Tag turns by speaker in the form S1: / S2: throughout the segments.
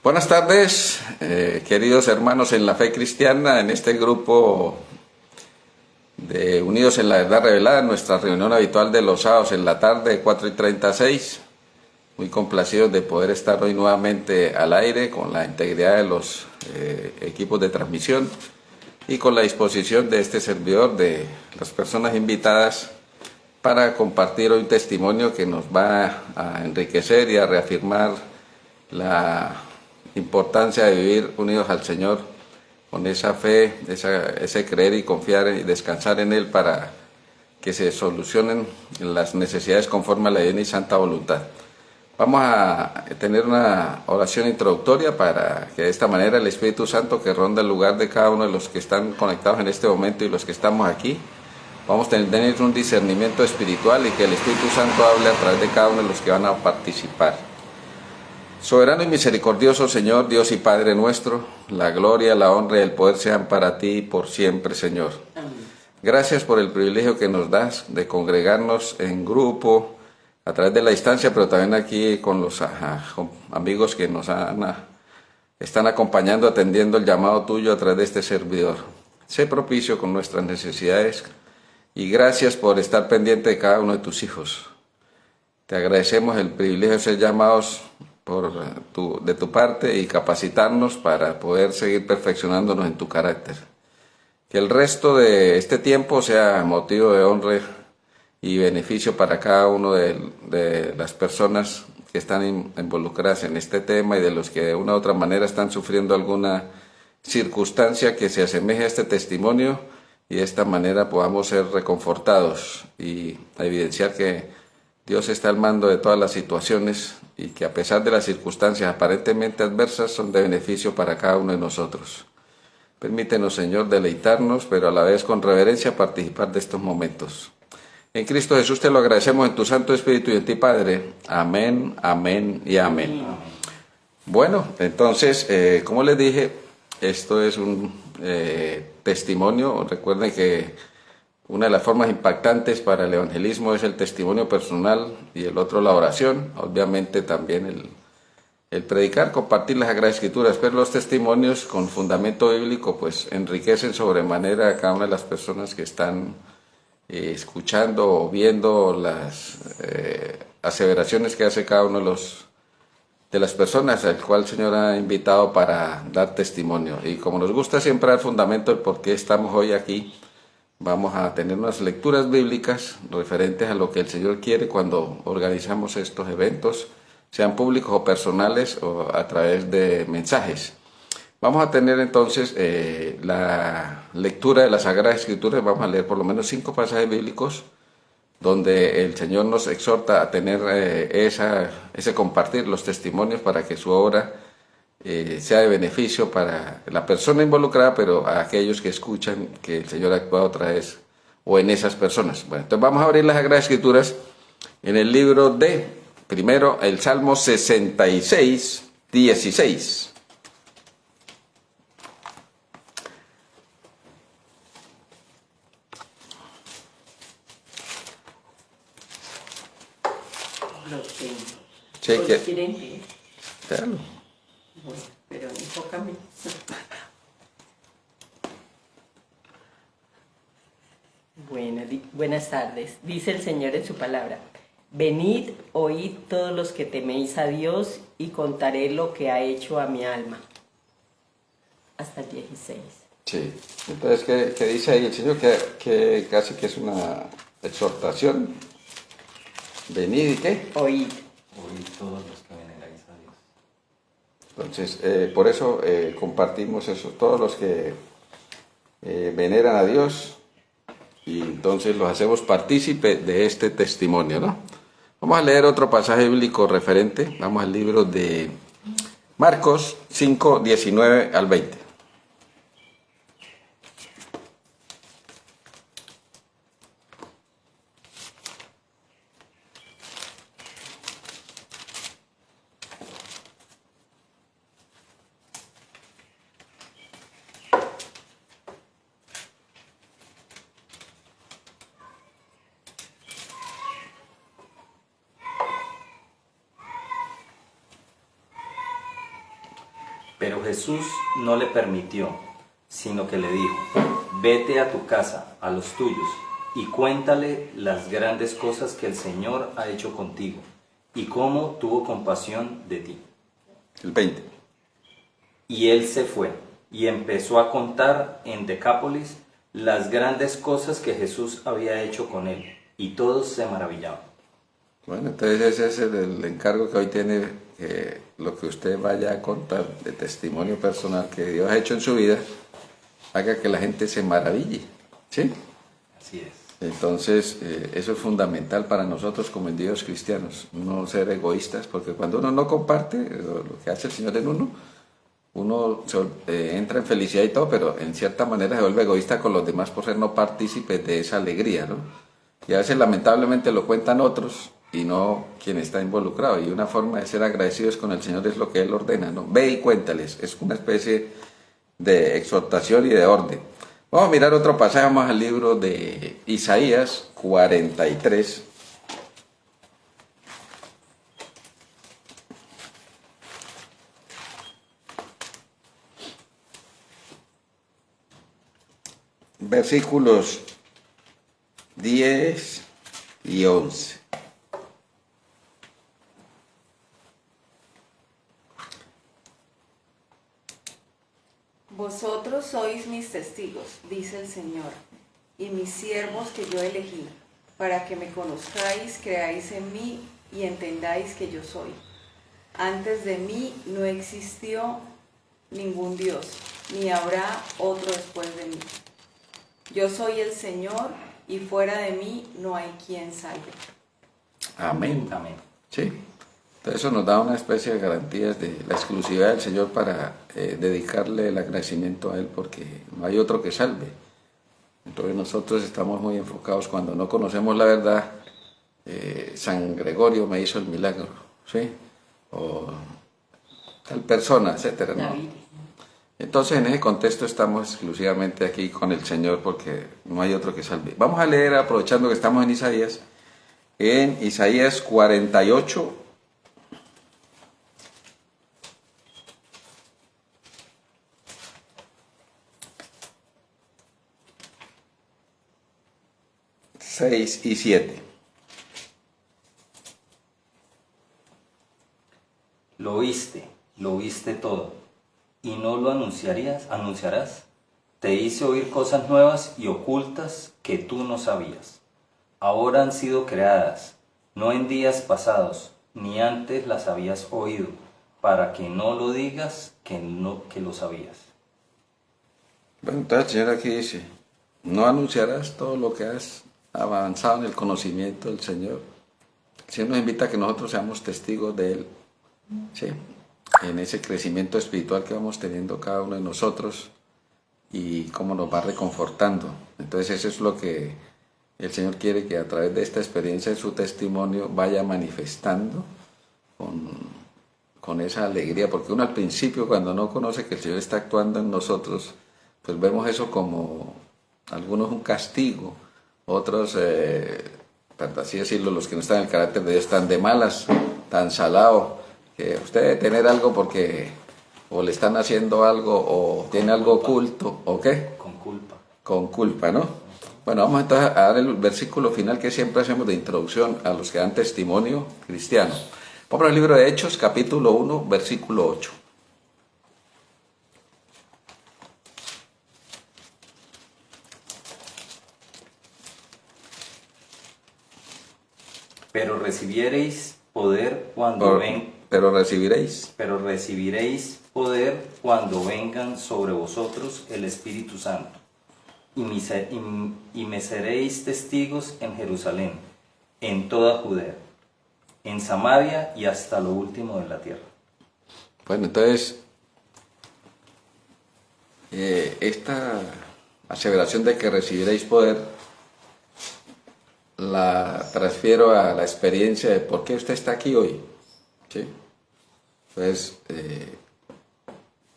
S1: Buenas tardes, queridos hermanos en la fe cristiana, en este grupo de Unidos en la Verdad Revelada, nuestra reunión habitual de los sábados en la tarde, 4:36. Muy complacidos de poder estar hoy nuevamente al aire con la integridad de los equipos de transmisión y con la disposición de este servidor, de las personas invitadas, para compartir hoy un testimonio que nos va a enriquecer y a reafirmar la importancia de vivir unidos al Señor con esa fe, ese creer y confiar y descansar en Él para que se solucionen las necesidades conforme a la divina y santa voluntad. Vamos a tener una oración introductoria para que de esta manera el Espíritu Santo que ronda el lugar de cada uno de los que están conectados en este momento y los que estamos aquí, vamos a tener un discernimiento espiritual y que el Espíritu Santo hable a través de cada uno de los que van a participar. Soberano y misericordioso Señor, Dios y Padre nuestro, la gloria, la honra y el poder sean para ti por siempre, Señor. Amén. Gracias por el privilegio que nos das de congregarnos en grupo, a través de la distancia, pero también aquí con los amigos que nos están acompañando, atendiendo el llamado tuyo a través de este servidor. Sé propicio con nuestras necesidades y gracias por estar pendiente de cada uno de tus hijos. Te agradecemos el privilegio de ser llamados de tu parte y capacitarnos para poder seguir perfeccionándonos en tu carácter. Que el resto de este tiempo sea motivo de honra y beneficio para cada uno de las personas que están involucradas en este tema y de los que de una u otra manera están sufriendo alguna circunstancia que se asemeje a este testimonio, y de esta manera podamos ser reconfortados y evidenciar que Dios está al mando de todas las situaciones y que a pesar de las circunstancias aparentemente adversas son de beneficio para cada uno de nosotros. Permítenos, Señor, deleitarnos, pero a la vez con reverencia participar de estos momentos. En Cristo Jesús te lo agradecemos en tu Santo Espíritu y en ti, Padre. Amén, amén y amén. Bueno, entonces, como les dije, esto es un testimonio. Recuerden que una de las formas impactantes para el evangelismo es el testimonio personal y el otro la oración. Obviamente también el predicar, compartir las Sagradas Escrituras, pero los testimonios con fundamento bíblico pues enriquecen sobremanera a cada una de las personas que están escuchando o viendo las aseveraciones que hace cada uno de las personas al cual el Señor ha invitado para dar testimonio. Y como nos gusta siempre dar fundamento del por qué estamos hoy aquí, vamos a tener unas lecturas bíblicas referentes a lo que el Señor quiere cuando organizamos estos eventos, sean públicos o personales o a través de mensajes. Vamos a tener entonces la lectura de las Sagradas Escrituras. Vamos a leer por lo menos 5 pasajes bíblicos donde el Señor nos exhorta a tener ese compartir los testimonios para que su obra sea de beneficio para la persona involucrada, pero a aquellos que escuchan que el Señor ha actuado otra vez o en esas personas. Bueno, entonces vamos a abrir las Sagradas Escrituras en el libro de, primero, el Salmo 66, 16.
S2: Lo tengo.
S1: Cheque.
S2: ¿Quieren que?
S1: Claro.
S2: Bueno, pero enfócame. Buenas tardes. Dice el Señor en su palabra: venid, oíd todos los que teméis a Dios, y contaré lo que ha hecho a mi alma. Hasta el 16.
S1: Sí. Entonces, ¿qué dice ahí el Señor? Que casi que es una exhortación. Venid y ¿qué?
S2: Oíd.
S3: Oíd todos los que veneráis a Dios.
S1: Entonces, por eso compartimos eso, todos los que veneran a Dios, y entonces los hacemos partícipes de este testimonio, ¿no? Vamos a leer otro pasaje bíblico referente. Vamos al libro de Marcos 5, 19 al 20.
S3: Pero Jesús no le permitió, sino que le dijo: vete a tu casa, a los tuyos, y cuéntale las grandes cosas que el Señor ha hecho contigo, y cómo tuvo compasión de ti.
S1: El 20.
S3: Y él se fue, y empezó a contar en Decápolis las grandes cosas que Jesús había hecho con él, y todos se maravillaban.
S1: Bueno, entonces ese es el encargo que hoy tiene, que lo que usted vaya a contar de testimonio personal que Dios ha hecho en su vida, haga que la gente se maraville, ¿sí?
S3: Así es.
S1: Entonces, eso es fundamental para nosotros como individuos cristianos, no ser egoístas, porque cuando uno no comparte lo que hace el Señor en uno entra en felicidad y todo, pero en cierta manera se vuelve egoísta con los demás por ser no partícipes de esa alegría, ¿no? Y a veces lamentablemente lo cuentan otros y no quien está involucrado. Y una forma de ser agradecidos con el Señor es lo que Él ordena, ¿no? Ve y cuéntales, es una especie de exhortación y de orden. Vamos a mirar otro pasaje, vamos al libro de Isaías 43. Versículos 10 y 11.
S4: Vosotros sois mis testigos, dice el Señor, y mis siervos que yo elegí, para que me conozcáis, creáis en mí y entendáis que yo soy. Antes de mí no existió ningún Dios, ni habrá otro después de mí. Yo soy el Señor, y fuera de mí no hay quien salve.
S1: Amén.
S3: Amén.
S1: Sí. Entonces eso nos da una especie de garantías de la exclusividad del Señor para dedicarle el agradecimiento a Él, porque no hay otro que salve. Entonces nosotros estamos muy enfocados cuando no conocemos la verdad. San Gregorio me hizo el milagro, ¿sí? O tal persona, etcétera, ¿no?
S2: David.
S1: Entonces en ese contexto estamos exclusivamente aquí con el Señor porque no hay otro que salve. Vamos a leer, aprovechando que estamos en Isaías 48. Seis y 7.
S3: Lo oíste todo, y no lo anunciarás. Te hice oír cosas nuevas y ocultas que tú no sabías. Ahora han sido creadas, no en días pasados, ni antes las habías oído, para que no lo digas que lo sabías.
S1: Bueno, entonces el Señor aquí dice, no anunciarás todo lo que has avanzado en el conocimiento del Señor. El Señor nos invita a que nosotros seamos testigos de Él, ¿sí? En ese crecimiento espiritual que vamos teniendo cada uno de nosotros y cómo nos va reconfortando. Entonces eso es lo que el Señor quiere, que a través de esta experiencia de su testimonio vaya manifestando con esa alegría, porque uno al principio, cuando no conoce que el Señor está actuando en nosotros, pues vemos eso como algunos un castigo, otros, por así decirlo, los que no están en el carácter de Dios, están de malas, tan salados, que usted debe tener algo porque o le están haciendo algo o tiene algo oculto, ¿o qué?
S3: Con culpa.
S1: Con culpa, ¿no? Bueno, vamos entonces a dar el versículo final que siempre hacemos de introducción a los que dan testimonio cristiano. Vamos al libro de Hechos, capítulo 1, versículo 8.
S3: Pero recibiréis poder cuando
S1: Pero recibiréis.
S3: Pero recibiréis poder cuando vengan sobre vosotros el Espíritu Santo, y me seréis testigos en Jerusalén, en toda Judea, en Samaria y hasta lo último de la tierra.
S1: Bueno, entonces, esta aseveración de que recibiréis poder la transfiero a la experiencia de por qué usted está aquí hoy, ¿sí? Entonces,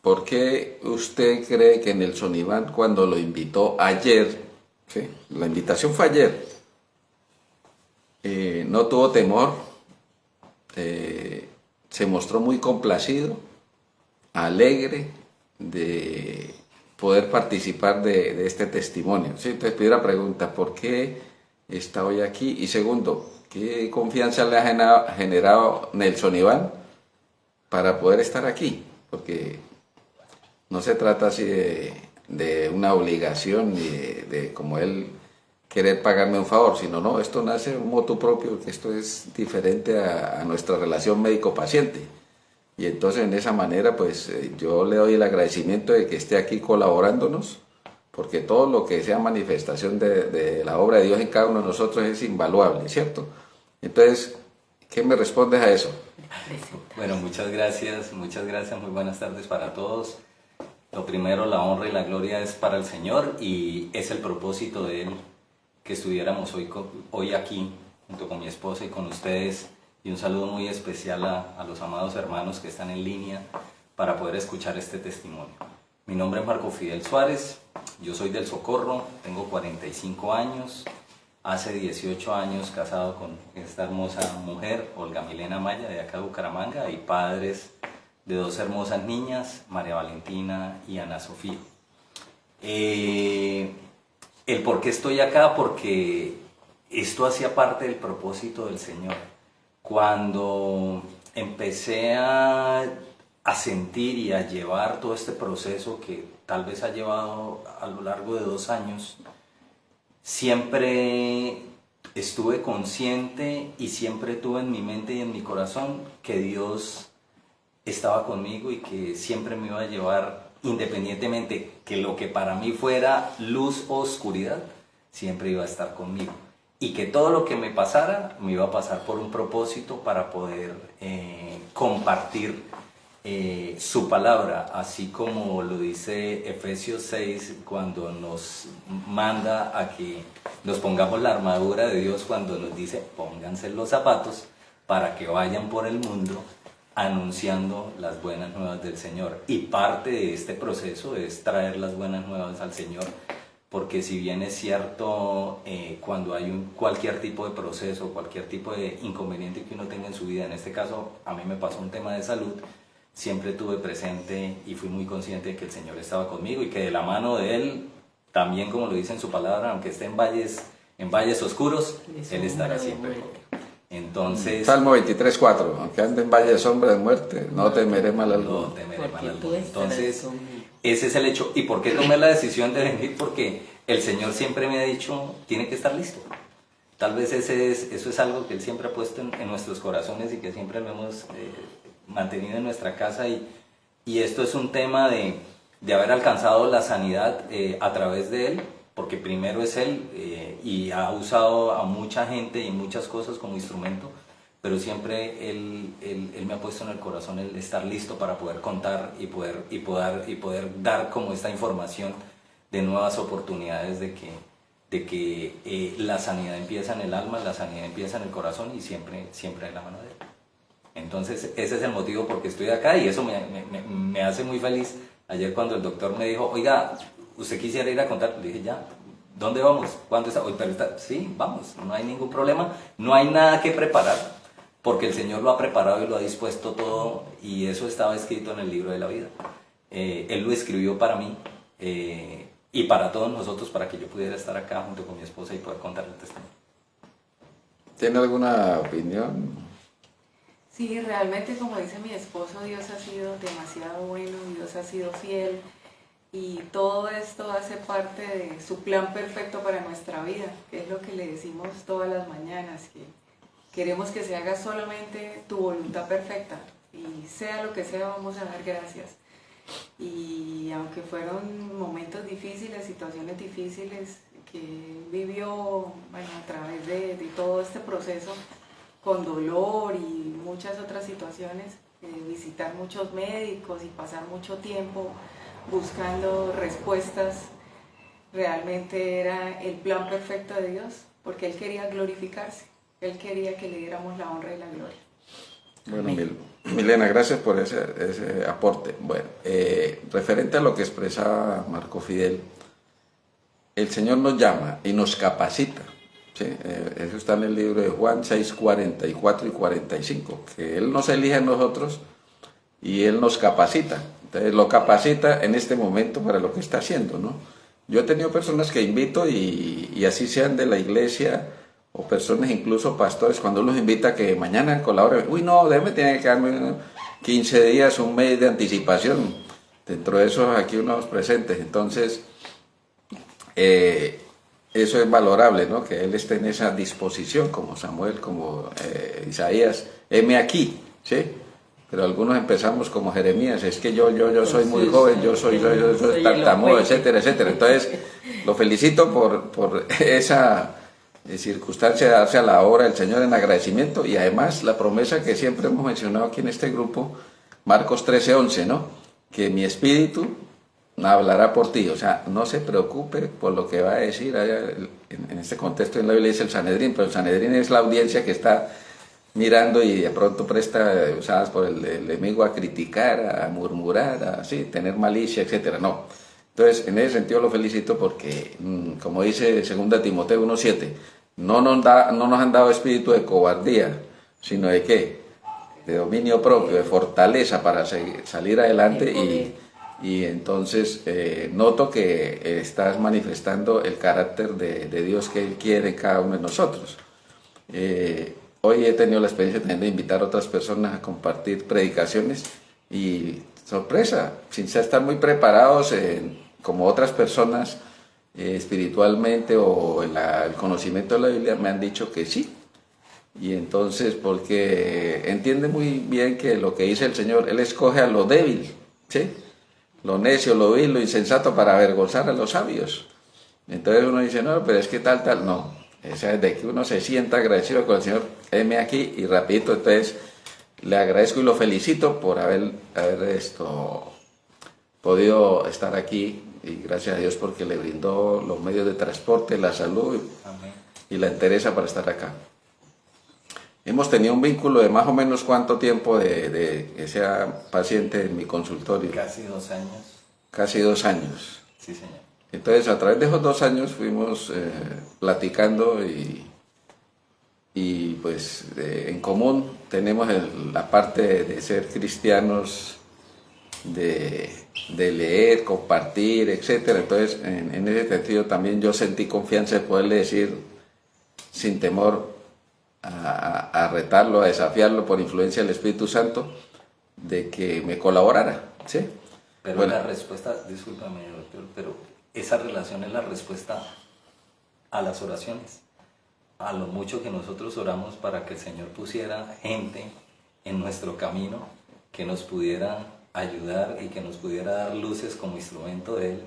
S1: ¿por qué usted cree que Nelson Iván, cuando lo invitó ayer, ¿sí? La invitación fue ayer, no tuvo temor, se mostró muy complacido alegre de poder participar de este testimonio. ¿Sí? Entonces, primera pregunta, ¿por qué está hoy aquí? Y segundo, ¿qué confianza le ha generado Nelson Iván para poder estar aquí? Porque no se trata así de una obligación ni de como él querer pagarme un favor, sino no, esto nace de un motu propio, que esto es diferente a nuestra relación médico-paciente. Y entonces en esa manera pues yo le doy el agradecimiento de que esté aquí colaborándonos, porque todo lo que sea manifestación de la obra de Dios en cada uno de nosotros es invaluable, ¿cierto? Entonces, ¿qué me respondes a eso?
S3: Bueno, muchas gracias, muy buenas tardes para todos. Lo primero, la honra y la gloria es para el Señor y es el propósito de Él que estuviéramos hoy aquí junto con mi esposa y con ustedes, y un saludo muy especial a los amados hermanos que están en línea para poder escuchar este testimonio. Mi nombre es Marco Fidel Suárez, yo soy del Socorro, tengo 45 años, hace 18 años casado con esta hermosa mujer, Olga Milena Maya, de acá de Bucaramanga, y padres de dos hermosas niñas, María Valentina y Ana Sofía. El por qué estoy acá, porque esto hacía parte del propósito del Señor. Cuando empecé a sentir y a llevar todo este proceso que tal vez ha llevado a lo largo de 2 años, siempre estuve consciente y siempre tuve en mi mente y en mi corazón que Dios estaba conmigo y que siempre me iba a llevar, independientemente que lo que para mí fuera luz o oscuridad, siempre iba a estar conmigo. Y que todo lo que me pasara, me iba a pasar por un propósito para poder compartir su palabra, así como lo dice Efesios 6, cuando nos manda a que nos pongamos la armadura de Dios, cuando nos dice, pónganse los zapatos para que vayan por el mundo anunciando las buenas nuevas del Señor. Y parte de este proceso es traer las buenas nuevas al Señor, porque si bien es cierto, cuando hay cualquier tipo de proceso, cualquier tipo de inconveniente que uno tenga en su vida, en este caso a mí me pasó un tema de salud, siempre tuve presente y fui muy consciente de que el Señor estaba conmigo y que de la mano de Él, también como lo dice en su palabra, aunque esté en valles oscuros, Él estará siempre conmigo. Entonces,
S1: Salmo 23:4, aunque ande en valle de sombra de muerte, no temeré mal alguno.
S3: No temeré mal alguno. Entonces, ese es el hecho. ¿Y por qué tomé la decisión de venir? Porque el Señor siempre me ha dicho, tiene que estar listo. Tal vez eso es algo que Él siempre ha puesto en nuestros corazones y que siempre lo hemos mantenido en nuestra casa. Y esto es un tema de haber alcanzado la sanidad a través de Él, porque primero es Él y ha usado a mucha gente y muchas cosas como instrumento, pero siempre Él me ha puesto en el corazón el estar listo para poder contar y poder dar como esta información de nuevas oportunidades de que la sanidad empieza en el alma, la sanidad empieza en el corazón y siempre en la mano de Él. Entonces ese es el motivo por qué estoy acá y eso me hace muy feliz. Ayer cuando el doctor me dijo, oiga, ¿usted quisiera ir a contar? Le dije, ya, ¿dónde vamos? ¿Cuándo está? Sí, vamos, no hay ningún problema, no hay nada que preparar, porque el Señor lo ha preparado y lo ha dispuesto todo, y eso estaba escrito en el libro de la vida. Él lo escribió para mí y para todos nosotros, para que yo pudiera estar acá junto con mi esposa y poder contarle el testimonio.
S1: ¿Tiene alguna opinión?
S4: Sí, realmente como dice mi esposo, Dios ha sido demasiado bueno, Dios ha sido fiel. Y todo esto hace parte de su plan perfecto para nuestra vida, que es lo que le decimos todas las mañanas, que queremos que se haga solamente tu voluntad perfecta, y sea lo que sea, vamos a dar gracias. Y aunque fueron momentos difíciles, situaciones difíciles que vivió a través de todo este proceso, con dolor y muchas otras situaciones, visitar muchos médicos y pasar mucho tiempo buscando respuestas, realmente era el plan perfecto de Dios, porque Él quería glorificarse, Él quería que le diéramos la honra y la gloria.
S1: Bueno, Milena, gracias por ese aporte. Bueno, referente a lo que expresaba Marco Fidel, el Señor nos llama y nos capacita. ¿Sí? Eso está en el libro de Juan 6, 44 y 45, que Él nos elige a nosotros y Él nos capacita. Entonces lo capacita en este momento para lo que está haciendo, ¿no? Yo he tenido personas que invito y así sean de la iglesia o personas, incluso pastores, cuando los invita a que mañana colaboren, uy no, tiene que darme 15 días, un mes de anticipación, dentro de esos aquí unos presentes. Entonces eso es valorable, ¿no? Que él esté en esa disposición, como Samuel, como Isaías, heme aquí, ¿sí? Pero algunos empezamos como Jeremías, es que yo soy muy joven, yo soy tartamudo, etcétera, etcétera. Entonces, lo felicito por esa circunstancia de darse a la obra del Señor en agradecimiento, y además la promesa que siempre hemos mencionado aquí en este grupo, Marcos 13:11, ¿no? Que mi espíritu hablará por ti, o sea, no se preocupe por lo que va a decir allá, en este contexto en la Biblia dice el Sanedrín, pero el Sanedrín es la audiencia que está mirando y de pronto presta, usadas por el enemigo, a criticar, a murmurar, a tener malicia, etcétera. No. Entonces, en ese sentido lo felicito porque, como dice 2 Timoteo 1:7, no nos han dado espíritu de cobardía, sino de ¿qué? De dominio propio, de fortaleza para salir adelante. Y entonces noto que estás manifestando el carácter de Dios que Él quiere en cada uno de nosotros. Hoy he tenido la experiencia también de invitar a otras personas a compartir predicaciones y sorpresa, sin estar muy preparados como otras personas espiritualmente o en el conocimiento de la Biblia, me han dicho que sí. Y entonces, porque entiende muy bien que lo que dice el Señor, Él escoge a lo débil, ¿sí? Lo necio, lo vil, lo insensato para avergonzar a los sabios. Entonces uno dice, no, pero es que tal, no. O sea, de que uno se sienta agradecido con el Señor, heme aquí y rapidito. Entonces le agradezco y lo felicito por haber podido estar aquí, y gracias a Dios porque le brindó los medios de transporte, la salud. Amén. Y la entereza para estar acá. Hemos tenido un vínculo de más o menos cuánto tiempo de que sea paciente en mi consultorio.
S3: Casi 2 años.
S1: Casi 2 años.
S3: Sí, señor.
S1: Entonces, a través de esos 2 años fuimos platicando y pues en común tenemos la parte de ser cristianos, de leer, compartir, etcétera. Entonces, en ese sentido también yo sentí confianza de poderle decir sin temor a retarlo, a desafiarlo por influencia del Espíritu Santo, de que me colaborara, ¿sí?
S3: Pero bueno, la respuesta, discúlpame, doctor, pero esa relación es la respuesta a las oraciones, a lo mucho que nosotros oramos para que el Señor pusiera gente en nuestro camino que nos pudiera ayudar y que nos pudiera dar luces como instrumento de Él,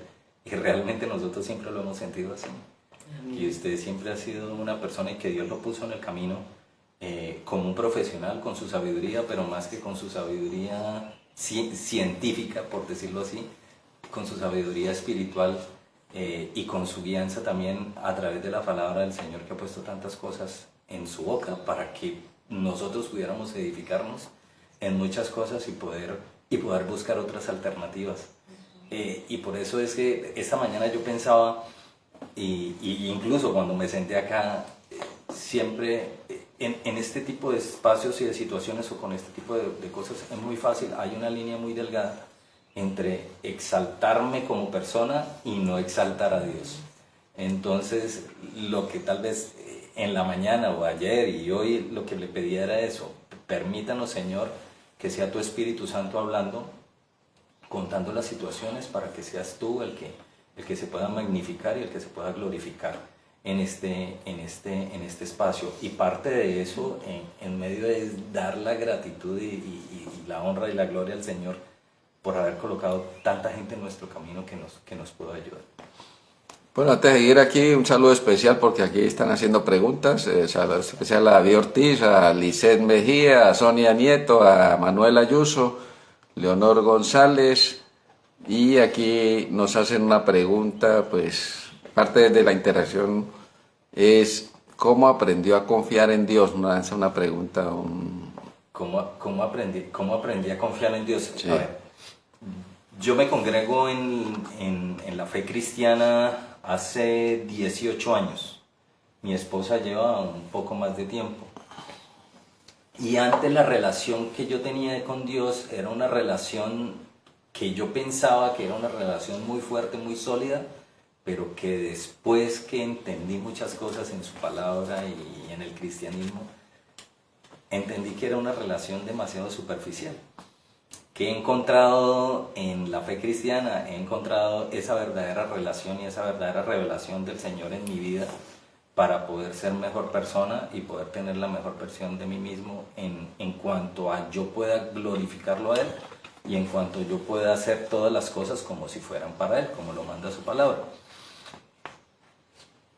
S3: y realmente nosotros siempre lo hemos sentido así. Y usted siempre ha sido una persona y que Dios lo puso en el camino como un profesional, con su sabiduría, pero más que con su sabiduría científica, por decirlo así, con su sabiduría espiritual y con su guianza también a través de la palabra del Señor, que ha puesto tantas cosas en su boca para que nosotros pudiéramos edificarnos en muchas cosas y poder buscar otras alternativas. Y por eso es que esta mañana yo pensaba, y incluso cuando me senté acá, siempre en este tipo de espacios y de situaciones o con este tipo de cosas es muy fácil, hay una línea muy delgada entre exaltarme como persona y no exaltar a Dios. Entonces, lo que tal vez en la mañana o ayer y hoy lo que le pedía era eso: permítanos, Señor, que sea tu Espíritu Santo hablando, contando las situaciones, para que seas tú el que se pueda magnificar y el que se pueda glorificar en este espacio. Y parte de eso, en medio de dar la gratitud y la honra y la gloria al Señor por haber colocado tanta gente en nuestro camino que nos pueda ayudar.
S1: Bueno, antes de seguir aquí, un saludo especial porque aquí están haciendo preguntas, saludo especial a David Ortiz, a Lisset Mejía, a Sonia Nieto, a Manuel Ayuso, Leonor González, y aquí nos hacen una pregunta, pues parte de la interacción es ¿cómo aprendió a confiar en Dios? Nos lanza una pregunta.
S3: ¿Cómo aprendí a confiar en Dios?
S1: Sí.
S3: A ver, yo me congrego en la fe cristiana hace 18 años. Mi esposa lleva un poco más de tiempo. Y antes la relación que yo tenía con Dios era una relación que yo pensaba que era una relación muy fuerte, muy sólida, pero que después que entendí muchas cosas en su palabra y en el cristianismo, entendí que era una relación demasiado superficial. Que he encontrado en la fe cristiana, he encontrado esa verdadera relación y esa verdadera revelación del Señor en mi vida para poder ser mejor persona y poder tener la mejor versión de mí mismo en cuanto a yo pueda glorificarlo a Él y en cuanto yo pueda hacer todas las cosas como si fueran para Él, como lo manda su palabra.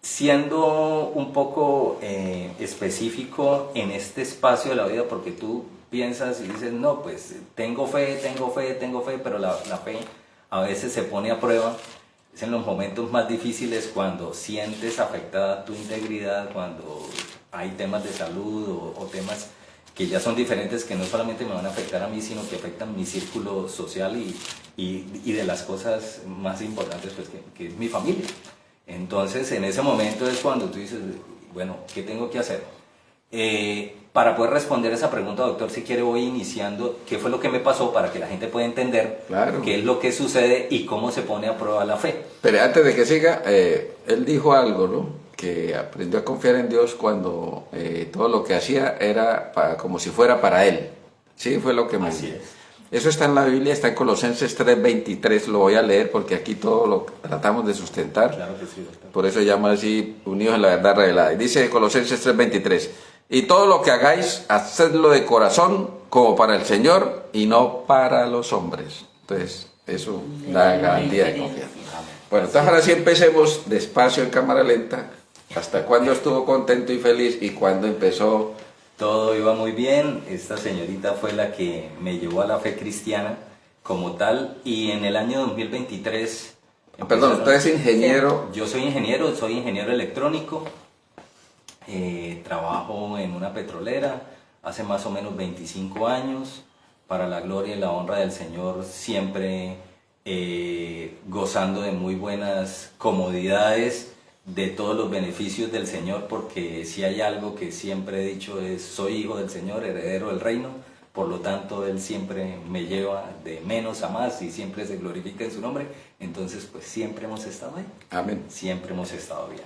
S3: Siendo un poco específico en este espacio de la vida, porque tú piensas y dices, no, pues tengo fe, pero la fe a veces se pone a prueba. Es en los momentos más difíciles cuando sientes afectada tu integridad, cuando hay temas de salud o temas que ya son diferentes, que no solamente me van a afectar a mí, sino que afectan mi círculo social y de las cosas más importantes, pues que es mi familia. Entonces, en ese momento es cuando tú dices, bueno, ¿qué tengo que hacer? Para poder responder esa pregunta, doctor, si quiere voy iniciando qué fue lo que me pasó para que la gente pueda entender qué es lo que sucede y cómo se pone a prueba la fe.
S1: Pero antes de que siga, él dijo algo, ¿no? Que aprendió a confiar en Dios cuando todo lo que hacía era como si fuera para él. Sí, fue lo que me
S3: Así
S1: dijo.
S3: es.
S1: Eso está en la Biblia, está en Colosenses 3:23, lo voy a leer porque aquí todo lo tratamos de sustentar.
S3: Claro que sí, doctor.
S1: Por eso llama así, unidos en la verdad revelada. Y dice Colosenses 3:23, y todo lo que hagáis, hacedlo de corazón como para el Señor y no para los hombres. Entonces, eso da garantía de confianza. Bueno, entonces ahora sí empecemos despacio en cámara lenta. ¿Hasta cuándo estuvo contento y feliz y cuándo empezó?
S3: Todo iba muy bien, esta señorita fue la que me llevó a la fe cristiana como tal y en el año 2023...
S1: Perdón, usted es ingeniero.
S3: Yo soy ingeniero electrónico, trabajo en una petrolera hace más o menos 25 años, para la gloria y la honra del Señor, siempre gozando de muy buenas comodidades, de todos los beneficios del Señor, porque si hay algo que siempre he dicho es, soy hijo del Señor, heredero del reino, por lo tanto Él siempre me lleva de menos a más y siempre se glorifica en su nombre, entonces pues siempre hemos estado ahí.
S1: Amén.
S3: Siempre hemos estado bien.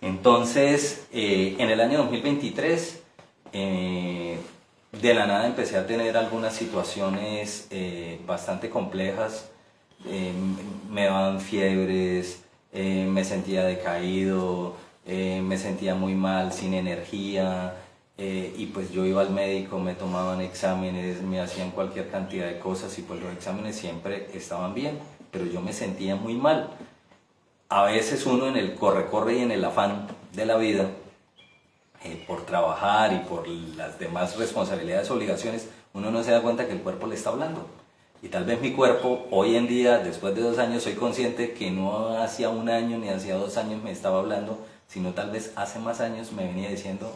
S3: Entonces, en el año 2023, de la nada empecé a tener algunas situaciones bastante complejas, me daban fiebres, me sentía decaído, me sentía muy mal, sin energía, y pues yo iba al médico, me tomaban exámenes, me hacían cualquier cantidad de cosas y pues los exámenes siempre estaban bien, pero yo me sentía muy mal. A veces uno en el corre-corre y en el afán de la vida, por trabajar y por las demás responsabilidades, obligaciones, uno no se da cuenta que el cuerpo le está hablando. Y tal vez mi cuerpo, hoy en día, después de 2 años, soy consciente que no hacía 1 año ni hacía 2 años me estaba hablando, sino tal vez hace más años me venía diciendo,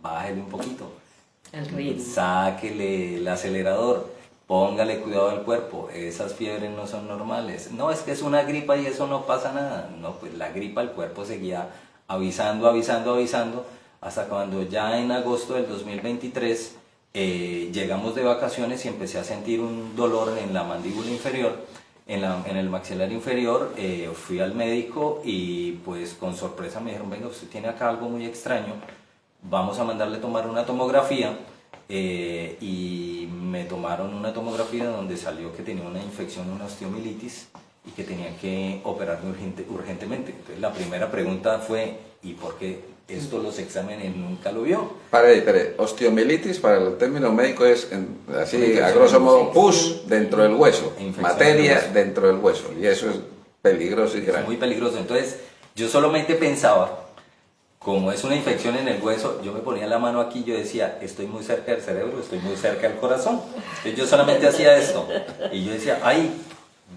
S3: bájele un poquito,
S2: El ritmo.
S3: sáquele el acelerador, póngale cuidado al cuerpo, esas fiebres no son normales. No, es que es una gripa y eso no pasa nada. No, pues la gripa, el cuerpo seguía avisando, hasta cuando ya en agosto del 2023 llegamos de vacaciones y empecé a sentir un dolor en la mandíbula inferior, en el maxilar inferior. Fui al médico y pues con sorpresa me dijeron, venga, usted tiene acá algo muy extraño, vamos a mandarle a tomar una tomografía. Y me tomaron una tomografía donde salió que tenía una infección, una osteomielitis, y que tenían que operarme urgentemente. Entonces la primera pregunta fue, ¿y por qué esto los exámenes nunca lo vio?
S1: Pare, osteomielitis para el término médico es, así a grosso modo, pus dentro del hueso, materia dentro del hueso, y eso es peligroso y grave.
S3: Es muy peligroso. Entonces yo solamente pensaba, como es una infección en el hueso, yo me ponía la mano aquí y yo decía, estoy muy cerca del cerebro, estoy muy cerca del corazón. Entonces yo solamente hacía esto. Y yo decía, ay,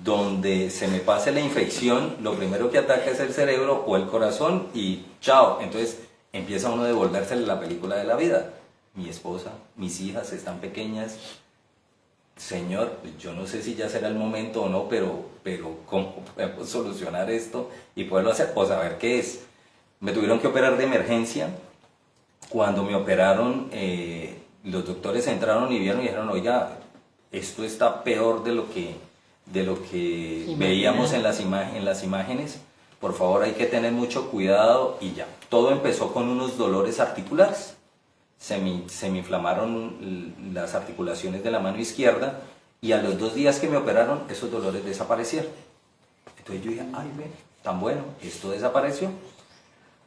S3: donde se me pase la infección, lo primero que ataca es el cerebro o el corazón y chao. Entonces empieza uno a devolvérsele la película de la vida. Mi esposa, mis hijas están pequeñas. Señor, yo no sé si ya será el momento o no, pero ¿cómo podemos solucionar esto y poderlo hacer o saber qué es? Me tuvieron que operar de emergencia. Cuando me operaron, los doctores entraron y vieron y dijeron, oiga, esto está peor de lo de lo que
S2: Imaginar.
S3: veíamos en las imágenes. Por favor, hay que tener mucho cuidado y ya. Todo empezó con unos dolores articulares. Se me inflamaron las articulaciones de la mano izquierda y a los 2 días que me operaron, esos dolores desaparecieron. Entonces yo dije, ay, ve, tan bueno, esto desapareció.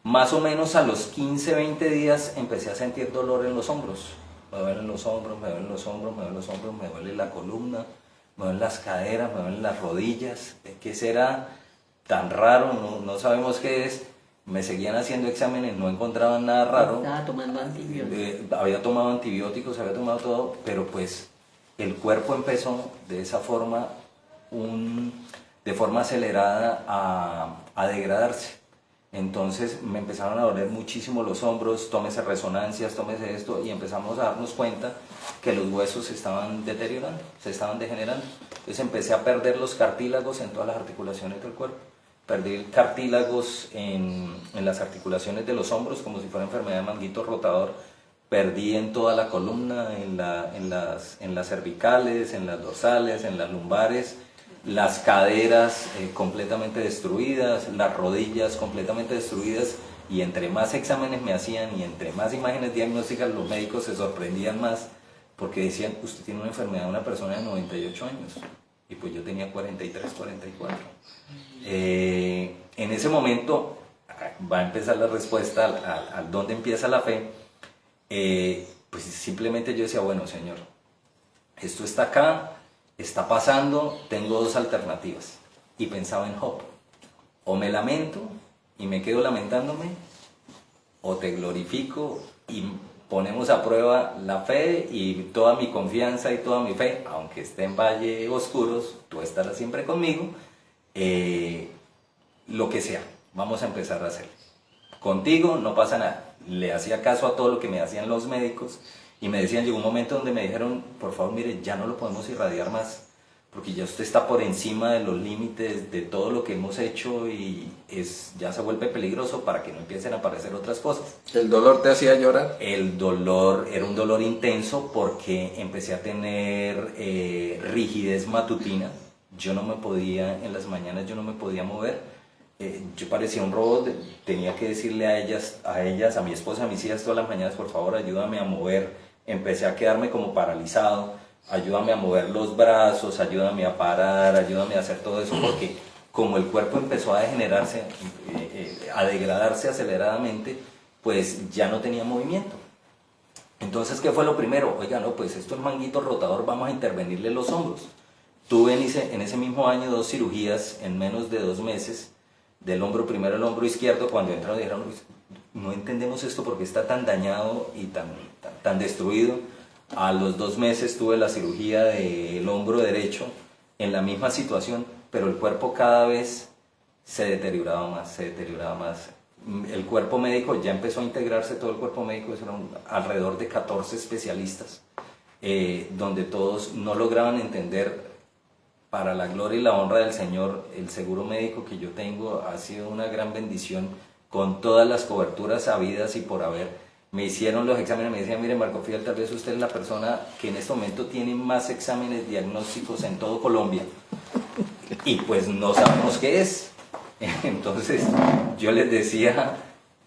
S3: Más o menos a los 15, 20 días empecé a sentir dolor en los hombros. Me duelen los hombros, me duelen los hombros, me duelen los hombros, me duele la columna, me duelen las caderas, me duelen las rodillas. ¿Qué será tan raro? No sabemos qué es. Me seguían haciendo exámenes, no encontraban nada raro.
S2: Estaba tomando antibióticos.
S3: Había tomado antibióticos, había tomado todo, pero pues el cuerpo empezó de esa forma, de forma acelerada a degradarse. Entonces me empezaron a doler muchísimo los hombros, tómese resonancias, tómese esto, y empezamos a darnos cuenta que los huesos se estaban deteriorando, se estaban degenerando. Entonces empecé a perder los cartílagos en todas las articulaciones del cuerpo. Perdí cartílagos en las articulaciones de los hombros, como si fuera enfermedad de manguito rotador. Perdí en toda la columna, en las cervicales, en las dorsales, en las lumbares. Las caderas completamente destruidas, las rodillas completamente destruidas, y entre más exámenes me hacían y entre más imágenes diagnósticas, los médicos se sorprendían más porque decían, usted tiene una enfermedad de una persona de 98 años, y pues yo tenía 43, 44. En ese momento va a empezar la respuesta a dónde empieza la fe. Pues simplemente yo decía, bueno, Señor, esto está acá, está pasando, tengo 2 alternativas. Y pensaba en Job: o me lamento y me quedo lamentándome, o te glorifico y ponemos a prueba la fe y toda mi confianza y toda mi fe, aunque esté en valle oscuros, tú estarás siempre conmigo. Lo que sea, vamos a empezar a hacer. Contigo no pasa nada. Le hacía caso a todo lo que me hacían los médicos. Y me decían, llegó un momento donde me dijeron, por favor, mire, ya no lo podemos irradiar más, porque ya usted está por encima de los límites de todo lo que hemos hecho y ya se vuelve peligroso para que no empiecen a aparecer otras cosas.
S1: ¿El dolor te hacía llorar?
S3: El dolor era un dolor intenso porque empecé a tener rigidez matutina. Yo no me podía, en las mañanas yo no me podía mover. Yo parecía un robot. Tenía que decirle a ellas, a mi esposa, a mis hijas todas las mañanas, por favor, ayúdame a mover. Empecé a quedarme como paralizado. Ayúdame a mover los brazos, ayúdame a parar, ayúdame a hacer todo eso, porque como el cuerpo empezó a degenerarse, a degradarse aceleradamente, pues ya no tenía movimiento. Entonces, ¿qué fue lo primero? Oiga, no, pues esto es manguito rotador, vamos a intervenirle los hombros. Tuve en ese mismo año 2 cirugías en menos de 2 meses, del hombro, primero el hombro izquierdo. Cuando entraron dijeron, no entendemos esto porque está tan dañado y tan destruido. A los 2 meses tuve la cirugía del hombro derecho, en la misma situación, pero el cuerpo cada vez se deterioraba más. El cuerpo médico ya empezó a integrarse, todo el cuerpo médico, eran alrededor de 14 especialistas, donde todos no lograban entender. Para la gloria y la honra del Señor, el seguro médico que yo tengo ha sido una gran bendición, con todas las coberturas habidas y por haber. Me hicieron los exámenes, me decían, mire, Marco Fidel, tal vez usted es la persona que en este momento tiene más exámenes diagnósticos en todo Colombia, y pues no sabemos qué es. Entonces yo les decía,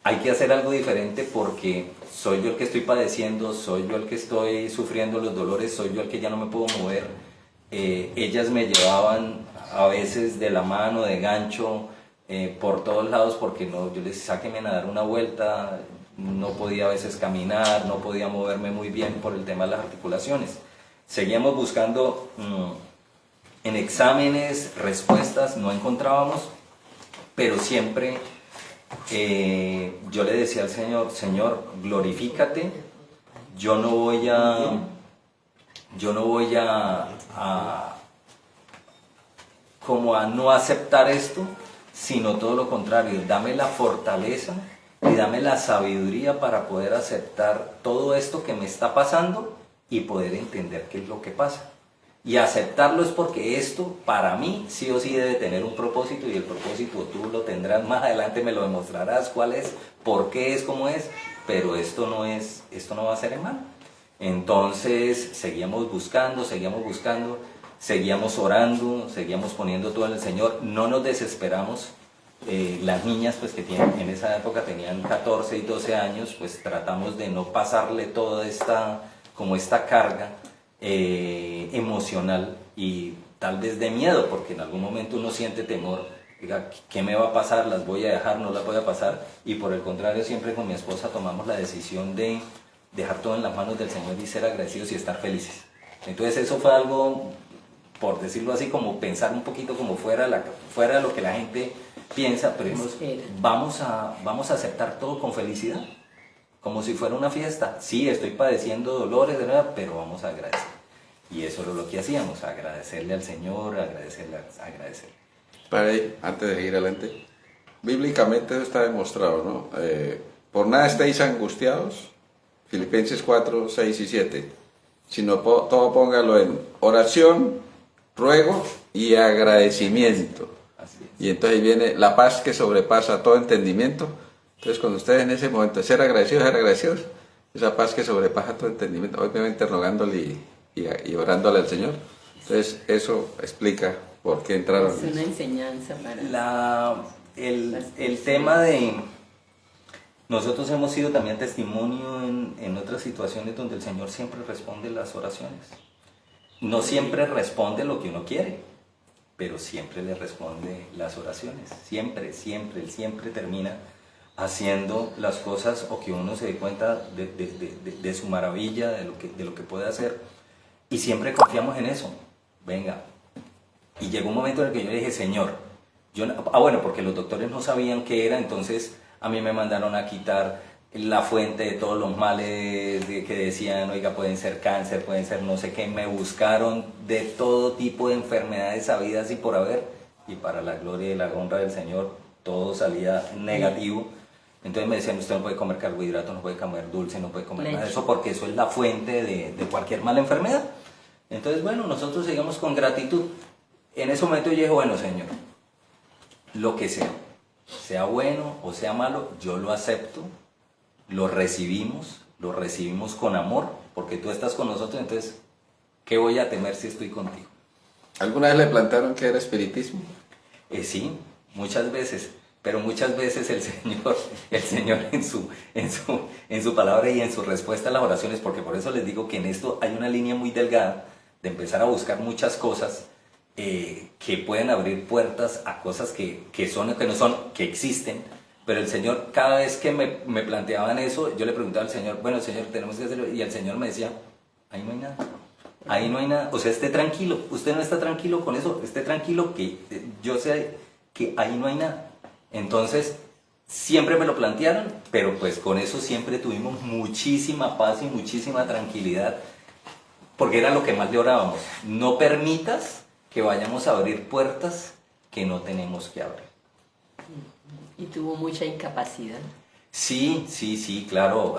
S3: hay que hacer algo diferente, porque soy yo el que estoy padeciendo, soy yo el que estoy sufriendo los dolores, soy yo el que ya no me puedo mover. Ellas me llevaban a veces de la mano, de gancho, por todos lados, porque no, yo les decía, sáquenme a dar una vuelta. No podía a veces caminar, no podía moverme muy bien por el tema de las articulaciones. Seguíamos buscando en exámenes, respuestas, no encontrábamos, pero siempre yo le decía al Señor, Señor, glorifícate, yo no voy a no aceptar esto, sino todo lo contrario, dame la fortaleza y dame la sabiduría para poder aceptar todo esto que me está pasando y poder entender qué es lo que pasa. Y aceptarlo es porque esto para mí sí o sí debe tener un propósito, y el propósito tú lo tendrás más adelante, me lo demostrarás cuál es, por qué es como es, pero esto no va a ser en vano. Entonces seguíamos buscando, seguíamos orando, seguíamos poniendo todo en el Señor, no nos desesperamos. Las niñas pues que tienen, en esa época tenían 14 y 12 años, pues tratamos de no pasarle toda esta carga emocional y tal vez de miedo, porque en algún momento uno siente temor, diga, ¿qué me va a pasar? ¿Las voy a dejar? ¿No las voy a pasar? Y por el contrario, siempre con mi esposa tomamos la decisión de dejar todo en las manos del Señor y ser agradecidos y estar felices. Entonces eso fue algo, por decirlo así, como pensar un poquito como fuera lo que la gente piensa, pero vamos a aceptar todo con felicidad, como si fuera una fiesta. Sí, estoy padeciendo dolores, pero vamos a agradecer. Y eso era lo que hacíamos, agradecerle al Señor, agradecer.
S1: Para ahí, antes de ir adelante, bíblicamente eso está demostrado, ¿no? Por nada estéis angustiados, Filipenses 4, 6 y 7, sino todo póngalo en oración, ruego y agradecimiento.
S3: Así es.
S1: Y entonces viene la paz que sobrepasa todo entendimiento. Entonces cuando ustedes en ese momento ser agradecidos, esa paz que sobrepasa todo entendimiento, obviamente rogándole y orándole al Señor. Entonces eso explica por qué entraron.
S2: Es una enseñanza para...
S3: El tema de... Nosotros hemos sido también testimonio en otras situaciones donde el Señor siempre responde las oraciones. No siempre responde lo que uno quiere, pero siempre le responde las oraciones. Siempre, Él siempre termina haciendo las cosas o que uno se dé cuenta de su maravilla, de lo que puede hacer. Y siempre confiamos en eso. Venga. Y llegó un momento en el que yo le dije, Señor, bueno, porque los doctores no sabían qué era, entonces a mí me mandaron a quitar la fuente de todos los males que decían, oiga, pueden ser cáncer, pueden ser no sé qué. Me buscaron de todo tipo de enfermedades sabidas y por haber, y para la gloria y la honra del Señor, todo salía negativo. Entonces me decían, usted no puede comer carbohidratos, no puede comer dulce, no puede comer nada de eso, porque eso es la fuente de cualquier mala enfermedad. Entonces, bueno, nosotros seguimos con gratitud. En ese momento yo dije, bueno, Señor, lo que sea bueno o sea malo, yo lo acepto, lo recibimos con amor, porque tú estás con nosotros, entonces, ¿qué voy a temer si estoy contigo?
S1: ¿Alguna vez le plantearon que era espiritismo?
S3: Sí, muchas veces, pero muchas veces el Señor en su palabra y en su respuesta a las oraciones, porque por eso les digo que en esto hay una línea muy delgada de empezar a buscar muchas cosas que pueden abrir puertas a cosas que son o que no son, que existen, pero el Señor, cada vez que me planteaban eso, yo le preguntaba al Señor, bueno, Señor, tenemos que hacerlo, y el Señor me decía, ahí no hay nada. Ahí no hay nada, o sea, esté tranquilo, usted no está tranquilo con eso, esté tranquilo que yo sé que ahí no hay nada. Entonces, siempre me lo plantearon, pero pues con eso siempre tuvimos muchísima paz y muchísima tranquilidad, porque era lo que más le orábamos. No permitas que vayamos a abrir puertas que no tenemos que abrir.
S2: Y tuvo mucha incapacidad.
S3: Sí, claro,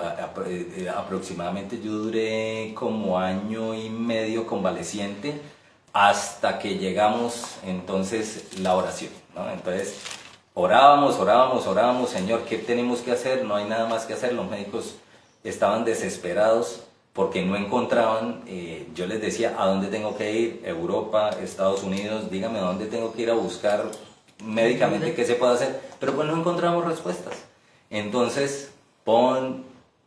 S3: aproximadamente yo duré como 1 año y medio convaleciente hasta que llegamos entonces la oración, ¿no? Entonces orábamos, Señor, ¿qué tenemos que hacer? No hay nada más que hacer. Los médicos estaban desesperados porque no encontraban, yo les decía, ¿a dónde tengo que ir? Europa, Estados Unidos, dígame, ¿a dónde tengo que ir a buscar médicamente qué se puede hacer? Pero pues no encontramos respuestas. Entonces, pon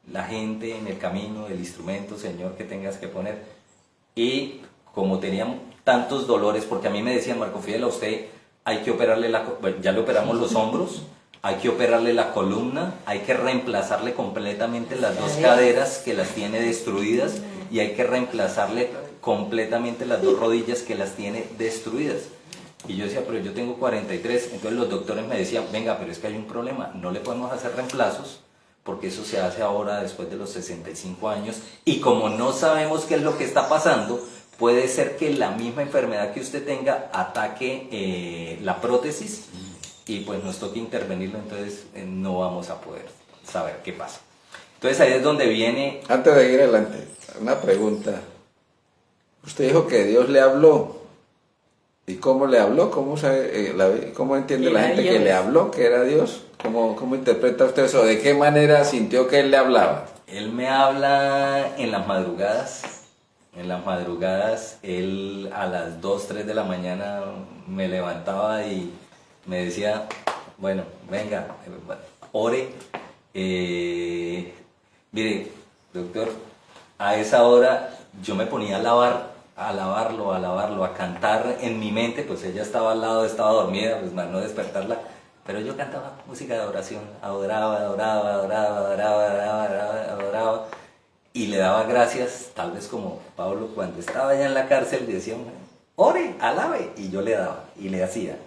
S3: la gente en el camino, el instrumento, Señor, que tengas que poner. Y como teníamos tantos dolores, porque a mí me decían, Marco Fidel, a usted hay que operarle bueno, ya le operamos los hombros, hay que operarle la columna, hay que reemplazarle completamente las 2 caderas que las tiene destruidas y hay que reemplazarle completamente las 2 rodillas que las tiene destruidas. Y yo decía, pero yo tengo 43, entonces los doctores me decían, venga, pero es que hay un problema, no le podemos hacer reemplazos, porque eso se hace ahora después de los 65 años, y como no sabemos qué es lo que está pasando, puede ser que la misma enfermedad que usted tenga ataque la prótesis, y pues nos toca intervenirlo, entonces no vamos a poder saber qué pasa. Entonces ahí es donde viene...
S1: Antes de ir adelante, una pregunta. Usted dijo que Dios le habló. ¿Y cómo le habló? ¿Cómo entiende la gente que le habló, que era Dios? ¿Cómo interpreta usted eso? ¿De qué manera sintió que Él le hablaba?
S3: Él me habla en las madrugadas, En las madrugadas, él a las 2, 3 de la mañana me levantaba y me decía, bueno, venga, ore. Mire, doctor, a esa hora yo me ponía a alabarlo, a cantar en mi mente, pues ella estaba al lado, estaba dormida, pues para no despertarla, pero yo cantaba música de adoración, adoraba, y le daba gracias, tal vez como Pablo cuando estaba allá en la cárcel decía, ore, alabe, y yo le daba, y le hacía.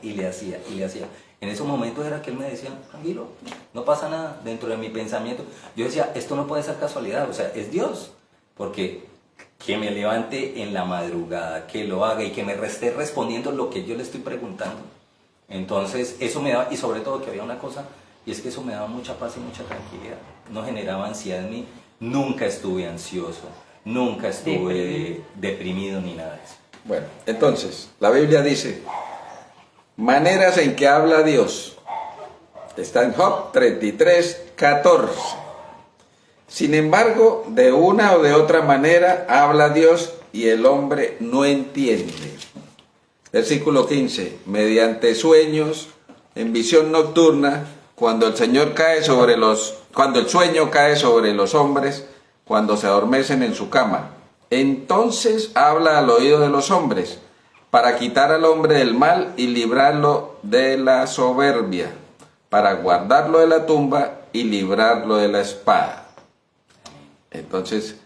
S3: En esos momentos era que él me decía, tranquilo, no pasa nada. Dentro de mi pensamiento, yo decía, esto no puede ser casualidad, o sea, es Dios, porque que me levante en la madrugada, que lo haga y que me esté respondiendo lo que yo le estoy preguntando. Entonces, eso me daba, y sobre todo que había una cosa, y es que eso me daba mucha paz y mucha tranquilidad, no generaba ansiedad en mí, nunca estuve ansioso, nunca estuve deprimido ni nada de eso.
S1: Bueno, entonces, la Biblia dice, maneras en que habla Dios. Está en Job 33, 14. Sin embargo, de una o de otra manera habla Dios y el hombre no entiende. Versículo 15. Mediante sueños, en visión nocturna, cuando el sueño cae sobre los hombres, cuando se adormecen en su cama. Entonces habla al oído de los hombres, para quitar al hombre del mal y librarlo de la soberbia, para guardarlo de la tumba y librarlo de la espada. Entonces,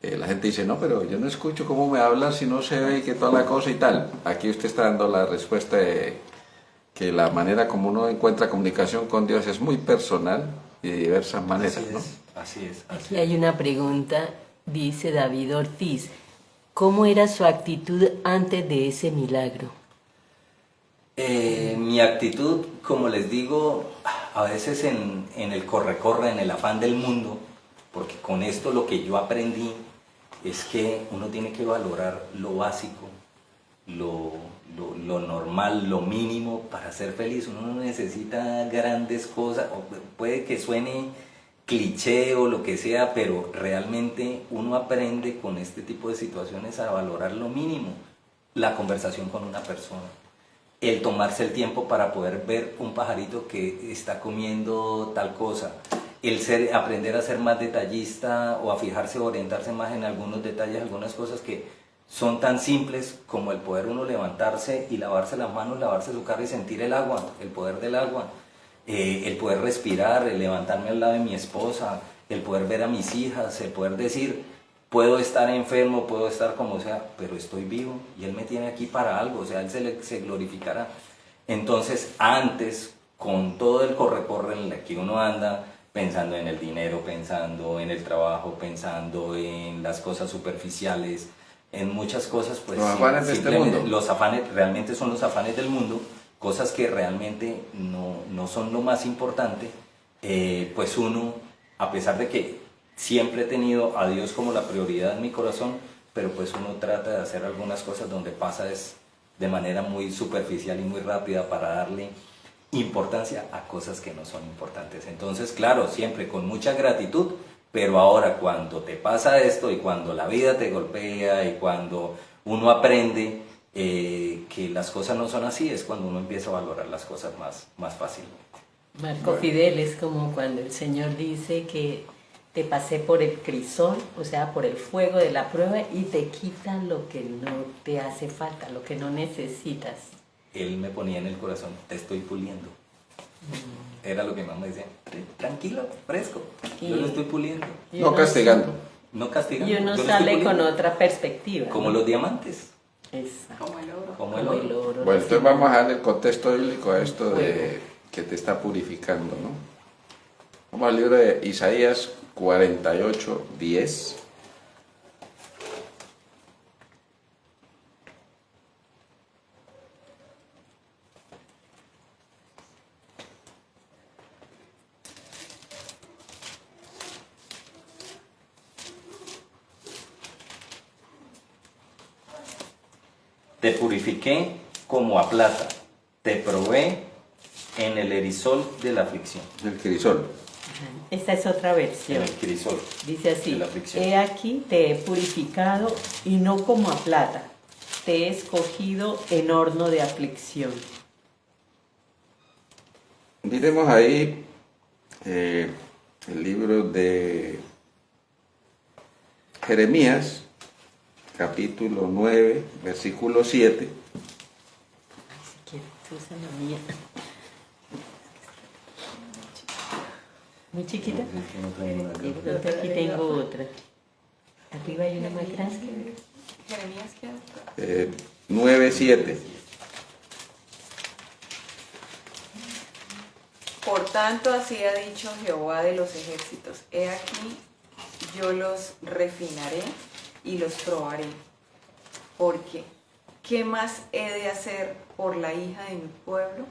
S1: la gente dice, no, pero yo no escucho cómo me habla si no se ve que toda la cosa y tal. Aquí usted está dando la respuesta de que la manera como uno encuentra comunicación con Dios es muy personal y de diversas maneras, ¿no?
S3: Así es.
S2: Aquí hay una pregunta, dice David Ortiz, ¿cómo era su actitud antes de ese milagro?
S3: Mi actitud, como les digo, a veces en el corre-corre, en el afán del mundo, porque con esto lo que yo aprendí es que uno tiene que valorar lo básico, lo normal, lo mínimo para ser feliz. Uno no necesita grandes cosas, o puede que suene cliché o lo que sea, pero realmente uno aprende con este tipo de situaciones a valorar lo mínimo, la conversación con una persona, el tomarse el tiempo para poder ver un pajarito que está comiendo tal cosa, aprender a ser más detallista o a fijarse o orientarse más en algunos detalles, algunas cosas que son tan simples como el poder uno levantarse y lavarse las manos, lavarse su cara y sentir el agua, el poder del agua, el poder respirar, el levantarme al lado de mi esposa, el poder ver a mis hijas, el poder decir, puedo estar enfermo, puedo estar como sea, pero estoy vivo y Él me tiene aquí para algo, o sea, Él se glorificará. Entonces, antes, con todo el corre-corre en el que uno anda, pensando en el dinero, pensando en el trabajo, pensando en las cosas superficiales, en muchas cosas, pues
S1: los afanes de este mundo.
S3: Los afanes realmente son los afanes del mundo, cosas que realmente no son lo más importante, pues uno, a pesar de que siempre he tenido a Dios como la prioridad en mi corazón, pero pues uno trata de hacer algunas cosas donde pasa es de manera muy superficial y muy rápida para darle importancia a cosas que no son importantes. Entonces, claro, siempre con mucha gratitud, pero ahora cuando te pasa esto y cuando la vida te golpea y cuando uno aprende que las cosas no son así, es cuando uno empieza a valorar las cosas más fácilmente.
S2: Marco Fidel, es como cuando el Señor dice que te pasé por el crisol, o sea, por el fuego de la prueba y te quita lo que no te hace falta, lo que no necesitas.
S3: Él me ponía en el corazón, te estoy puliendo. Era lo que mamá decía, tranquilo, fresco, yo lo estoy puliendo.
S1: No castigando.
S3: No castigando.
S2: Y uno sale con otra perspectiva.
S3: Como los diamantes.
S2: Exacto.
S4: Como el oro.
S3: Como el oro.
S1: Bueno, entonces vamos a darle el contexto bíblico a esto de que te está purificando, ¿no? Vamos al libro de Isaías 48, 10.
S3: Te purifiqué como a plata, te probé en el erisol de la aflicción.
S1: El crisol.
S2: Esta es otra
S3: En
S2: versión.
S3: el crisol.
S2: Dice
S3: de
S2: así,
S3: la aflicción.
S2: he aquí te he purificado y no como a plata, te he escogido en horno de aflicción.
S1: Miremos ahí el libro de Jeremías, capítulo 9, versículo 7.
S2: Si quieres, usa la mía. Muy chiquita. De pronto aquí tengo otra. Arriba hay una más grande.
S4: Jeremías, ¿qué?
S1: 9, 7.
S4: Por tanto, así ha dicho Jehová de los ejércitos, he aquí, yo los refinaré y los probaré. Porque, ¿qué más he de hacer por la hija de mi pueblo?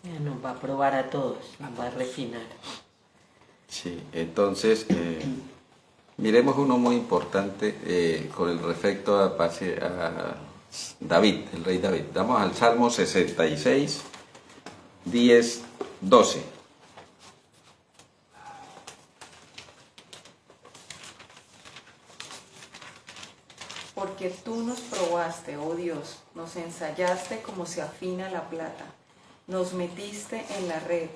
S2: Ya nos va a probar a todos, nos va a refinar.
S1: Sí, entonces miremos uno muy importante con el respecto a David, el rey David. Vamos al Salmo 66, 10, 12.
S4: Porque tú nos probaste, oh Dios, nos ensayaste como se afina la plata, nos metiste en la red,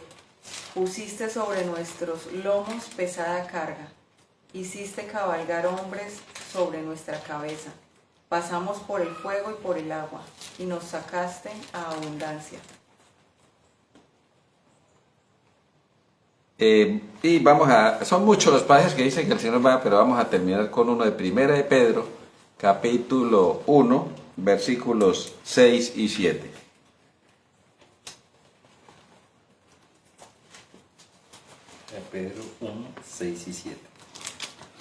S4: pusiste sobre nuestros lomos pesada carga, hiciste cabalgar hombres sobre nuestra cabeza, pasamos por el fuego y por el agua, y nos sacaste a abundancia.
S1: Y vamos son muchos los pasajes que dicen que el Señor va, pero vamos a terminar con uno de Primera de Pedro, capítulo 1, versículos 6 y 7.
S3: Pedro 1, 6 y 7.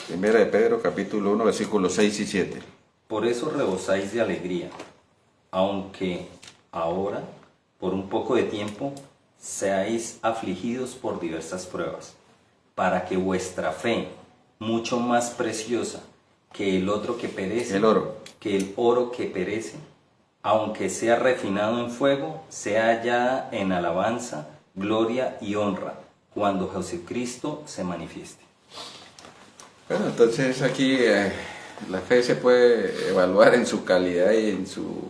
S1: Primera de Pedro, capítulo 1, versículos 6 y 7.
S3: Por eso rebosáis de alegría, aunque ahora, por un poco de tiempo, seáis afligidos por diversas pruebas, para que vuestra fe, mucho más preciosa que el otro que perece, que el oro que perece, aunque sea refinado en fuego, sea hallada en alabanza, gloria y honra, cuando Jesucristo se manifieste.
S1: Bueno, entonces aquí la fe se puede evaluar en su calidad y en su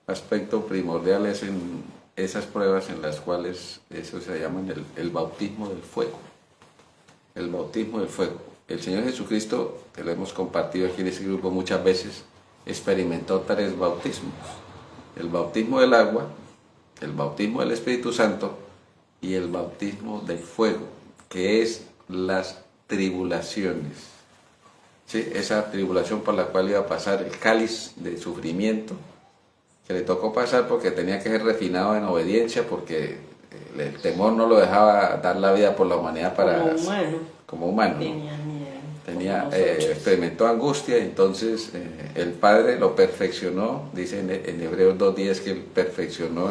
S1: aspecto primordial, es en esas pruebas en las cuales eso se llama el bautismo del fuego. El bautismo del fuego. El Señor Jesucristo, que lo hemos compartido aquí en este grupo muchas veces, experimentó 3 bautismos. El bautismo del agua, el bautismo del Espíritu Santo y el bautismo del fuego, que es las tribulaciones. ¿Sí? Esa tribulación por la cual iba a pasar el cáliz de sufrimiento, que le tocó pasar porque tenía que ser refinado en obediencia, porque el temor no lo dejaba dar la vida por la humanidad como humano.
S2: Tenía miedo.
S1: Experimentó angustia, entonces el Padre lo perfeccionó, dice en Hebreos 2:10 que él perfeccionó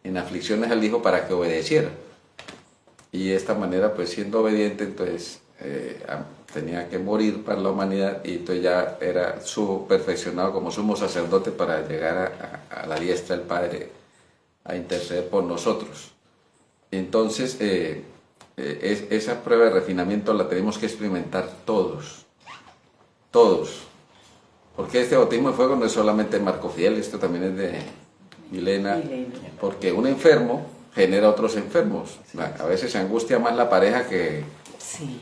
S1: en aflicciones al Hijo para que obedeciera. Y de esta manera, pues siendo obediente, entonces tenía que morir para la humanidad, y entonces ya era perfeccionado como sumo sacerdote para llegar a la diestra del Padre a interceder por nosotros. Entonces, esa prueba de refinamiento la tenemos que experimentar todos, porque este bautismo de fuego no es solamente de Marco Fiel, esto también es de Milena, porque un enfermo genera otros enfermos. A veces se angustia más la pareja que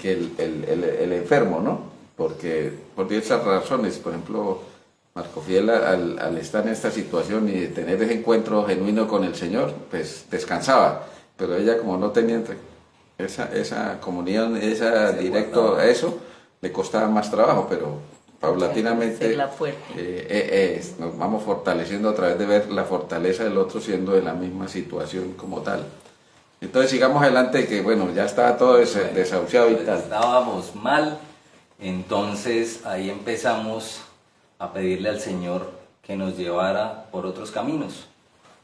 S1: el enfermo, ¿no? Porque por diversas razones, por ejemplo, Marco Fiel al estar en esta situación y tener ese encuentro genuino con el Señor, pues descansaba, pero ella, como no tenía esa comunión, directo a eso, le costaba más trabajo, pero paulatinamente nos vamos fortaleciendo a través de ver la fortaleza del otro siendo de la misma situación como tal. Entonces sigamos adelante, que bueno, ya estaba todo desahuciado y tal.
S3: Estábamos mal, entonces ahí empezamos a pedirle al Señor que nos llevara por otros caminos.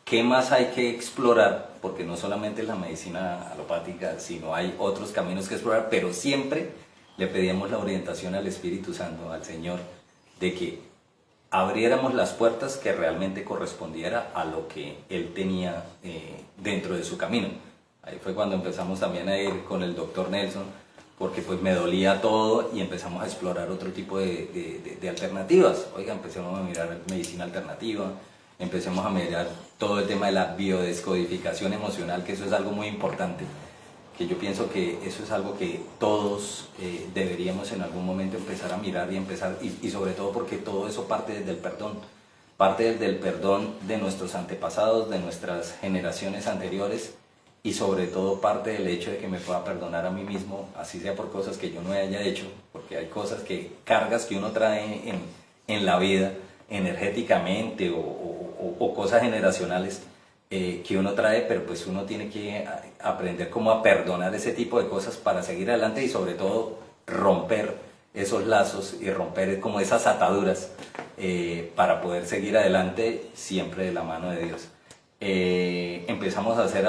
S3: ¿Qué más hay que explorar? Porque no solamente la medicina alopática, sino hay otros caminos que explorar, pero siempre le pedíamos la orientación al Espíritu Santo, al Señor, de que abriéramos las puertas que realmente correspondiera a lo que Él tenía dentro de su camino. Ahí fue cuando empezamos también a ir con el doctor Nelson, porque pues me dolía todo y empezamos a explorar otro tipo de alternativas. Oiga, empezamos a mirar medicina alternativa, empecemos a mirar todo el tema de la biodescodificación emocional, que eso es algo muy importante, que yo pienso que eso es algo que todos deberíamos en algún momento empezar a mirar y sobre todo porque todo eso parte desde el perdón. Parte desde el perdón de nuestros antepasados, de nuestras generaciones anteriores, y sobre todo parte del hecho de que me pueda perdonar a mí mismo, así sea por cosas que yo no haya hecho, porque hay cosas cargas que uno trae en la vida, energéticamente o cosas generacionales que uno trae, pero pues uno tiene que aprender cómo a perdonar ese tipo de cosas para seguir adelante y sobre todo romper esos lazos y romper como esas ataduras para poder seguir adelante siempre de la mano de Dios. Empezamos a hacer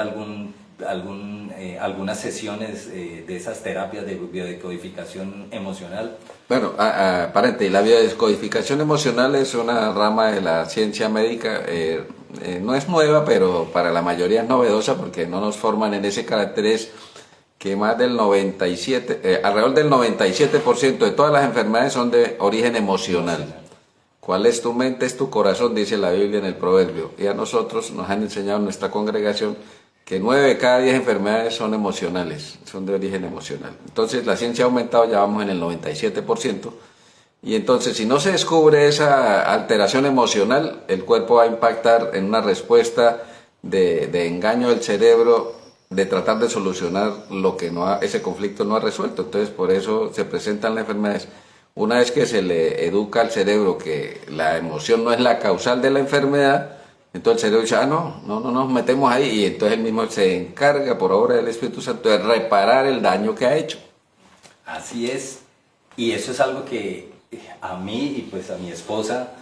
S3: algunas sesiones de esas terapias de biodecodificación emocional.
S1: Bueno, aparente, la biodescodificación emocional es una rama de la ciencia médica, no es nueva, pero para la mayoría es novedosa porque no nos forman en ese carácter, es que más del 97, alrededor del 97% de todas las enfermedades son de origen emocional. ¿Cuál es tu mente? Es tu corazón, dice la Biblia en el Proverbio. Y a nosotros nos han enseñado en nuestra congregación que 9 de cada 10 enfermedades son emocionales, son de origen emocional. Entonces la ciencia ha aumentado, ya vamos en el 97%. Y entonces si no se descubre esa alteración emocional, el cuerpo va a impactar en una respuesta de engaño del cerebro, de tratar de solucionar lo que ese conflicto no ha resuelto. Entonces por eso se presentan las enfermedades. Una vez que se le educa al cerebro que la emoción no es la causal de la enfermedad, entonces el cerebro dice, no nos metemos ahí, y entonces él mismo se encarga por obra del Espíritu Santo de reparar el daño que ha hecho.
S3: Así es, y eso es algo que a mí y pues a mi esposa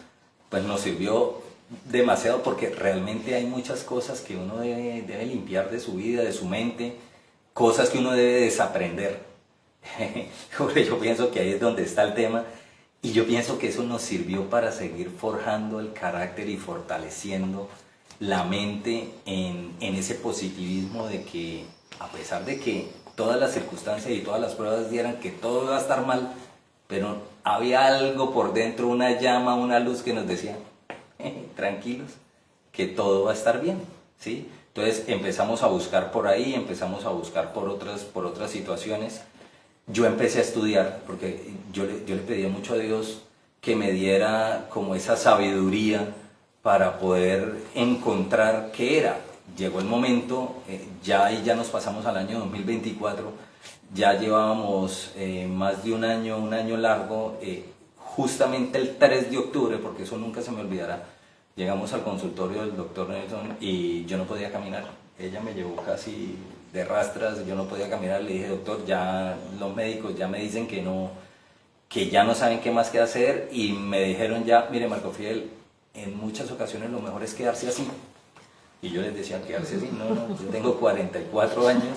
S3: pues nos sirvió demasiado, porque realmente hay muchas cosas que uno debe limpiar de su vida, de su mente, cosas que uno debe desaprender. Yo pienso que ahí es donde está el tema, y yo pienso que eso nos sirvió para seguir forjando el carácter y fortaleciendo la mente en ese positivismo de que a pesar de que todas las circunstancias y todas las pruebas dieran que todo iba a estar mal, pero había algo por dentro, una llama, una luz que nos decía, tranquilos, que todo va a estar bien, ¿sí? Entonces empezamos a buscar por ahí, empezamos a buscar por otras situaciones. Yo empecé a estudiar, porque yo le pedía mucho a Dios que me diera como esa sabiduría para poder encontrar qué era. Llegó el momento, ya nos pasamos al año 2024, ya llevábamos más de un año largo, justamente el 3 de octubre, porque eso nunca se me olvidará, llegamos al consultorio del doctor Nelson y yo no podía caminar. Ella me llevó casi de rastras, yo no podía caminar. Le dije, doctor, ya los médicos ya me dicen que ya no saben qué más que hacer, y me dijeron ya, mire Marco Fidel, en muchas ocasiones lo mejor es quedarse así. Y yo les decía, quedarse así, no, yo tengo 44 años,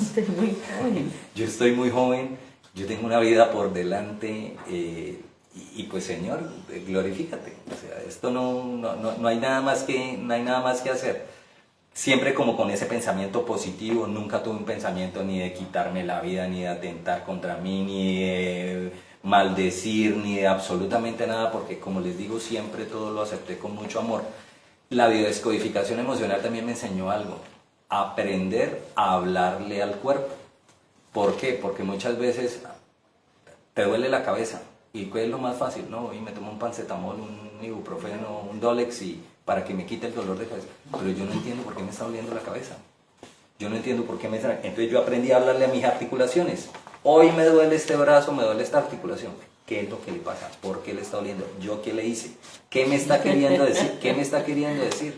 S3: yo estoy muy joven, yo tengo una vida por delante, y pues Señor, glorifícate. O sea, esto no hay nada más que hacer. Siempre como con ese pensamiento positivo, nunca tuve un pensamiento ni de quitarme la vida, ni de atentar contra mí, ni de maldecir, ni de absolutamente nada, porque como les digo, siempre todo lo acepté con mucho amor. La biodescodificación emocional también me enseñó algo, aprender a hablarle al cuerpo. ¿Por qué? Porque muchas veces te duele la cabeza, ¿y qué es lo más fácil? No, y me tomo un paracetamol, un ibuprofeno, un Dolex y para que me quite el dolor de cabeza. Pero yo no entiendo por qué me está doliendo la cabeza. Yo no entiendo por qué me está... Entonces yo aprendí a hablarle a mis articulaciones. Hoy me duele este brazo, me duele esta articulación. ¿Qué es lo que le pasa? ¿Por qué le está doliendo? ¿Yo qué le hice? ¿Qué me está queriendo decir? ¿Qué me está queriendo decir?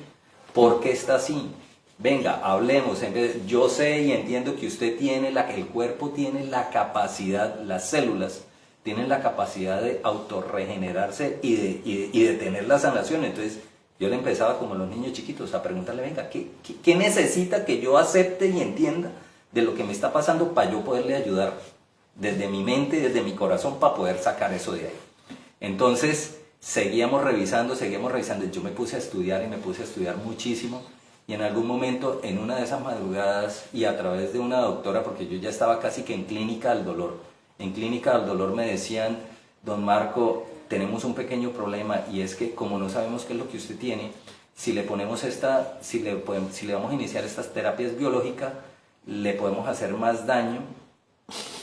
S3: ¿Por qué está así? Venga, hablemos. Yo sé y entiendo que usted tiene, el cuerpo tiene la capacidad, las células tienen la capacidad de autorregenerarse y de tener la sanación. Entonces yo le empezaba como los niños chiquitos a preguntarle, venga, ¿qué necesita que yo acepte y entienda de lo que me está pasando para yo poderle ayudar desde mi mente y desde mi corazón para poder sacar eso de ahí? Entonces seguíamos revisando, yo me puse a estudiar y me puse a estudiar muchísimo, Y en algún momento, en una de esas madrugadas, y a través de una doctora, porque yo ya estaba casi que en clínica del dolor, en clínica del dolor me decían, don Marco, tenemos un pequeño problema, y es que como no sabemos qué es lo que usted tiene, si le ponemos si le vamos a iniciar estas terapias biológicas, le podemos hacer más daño,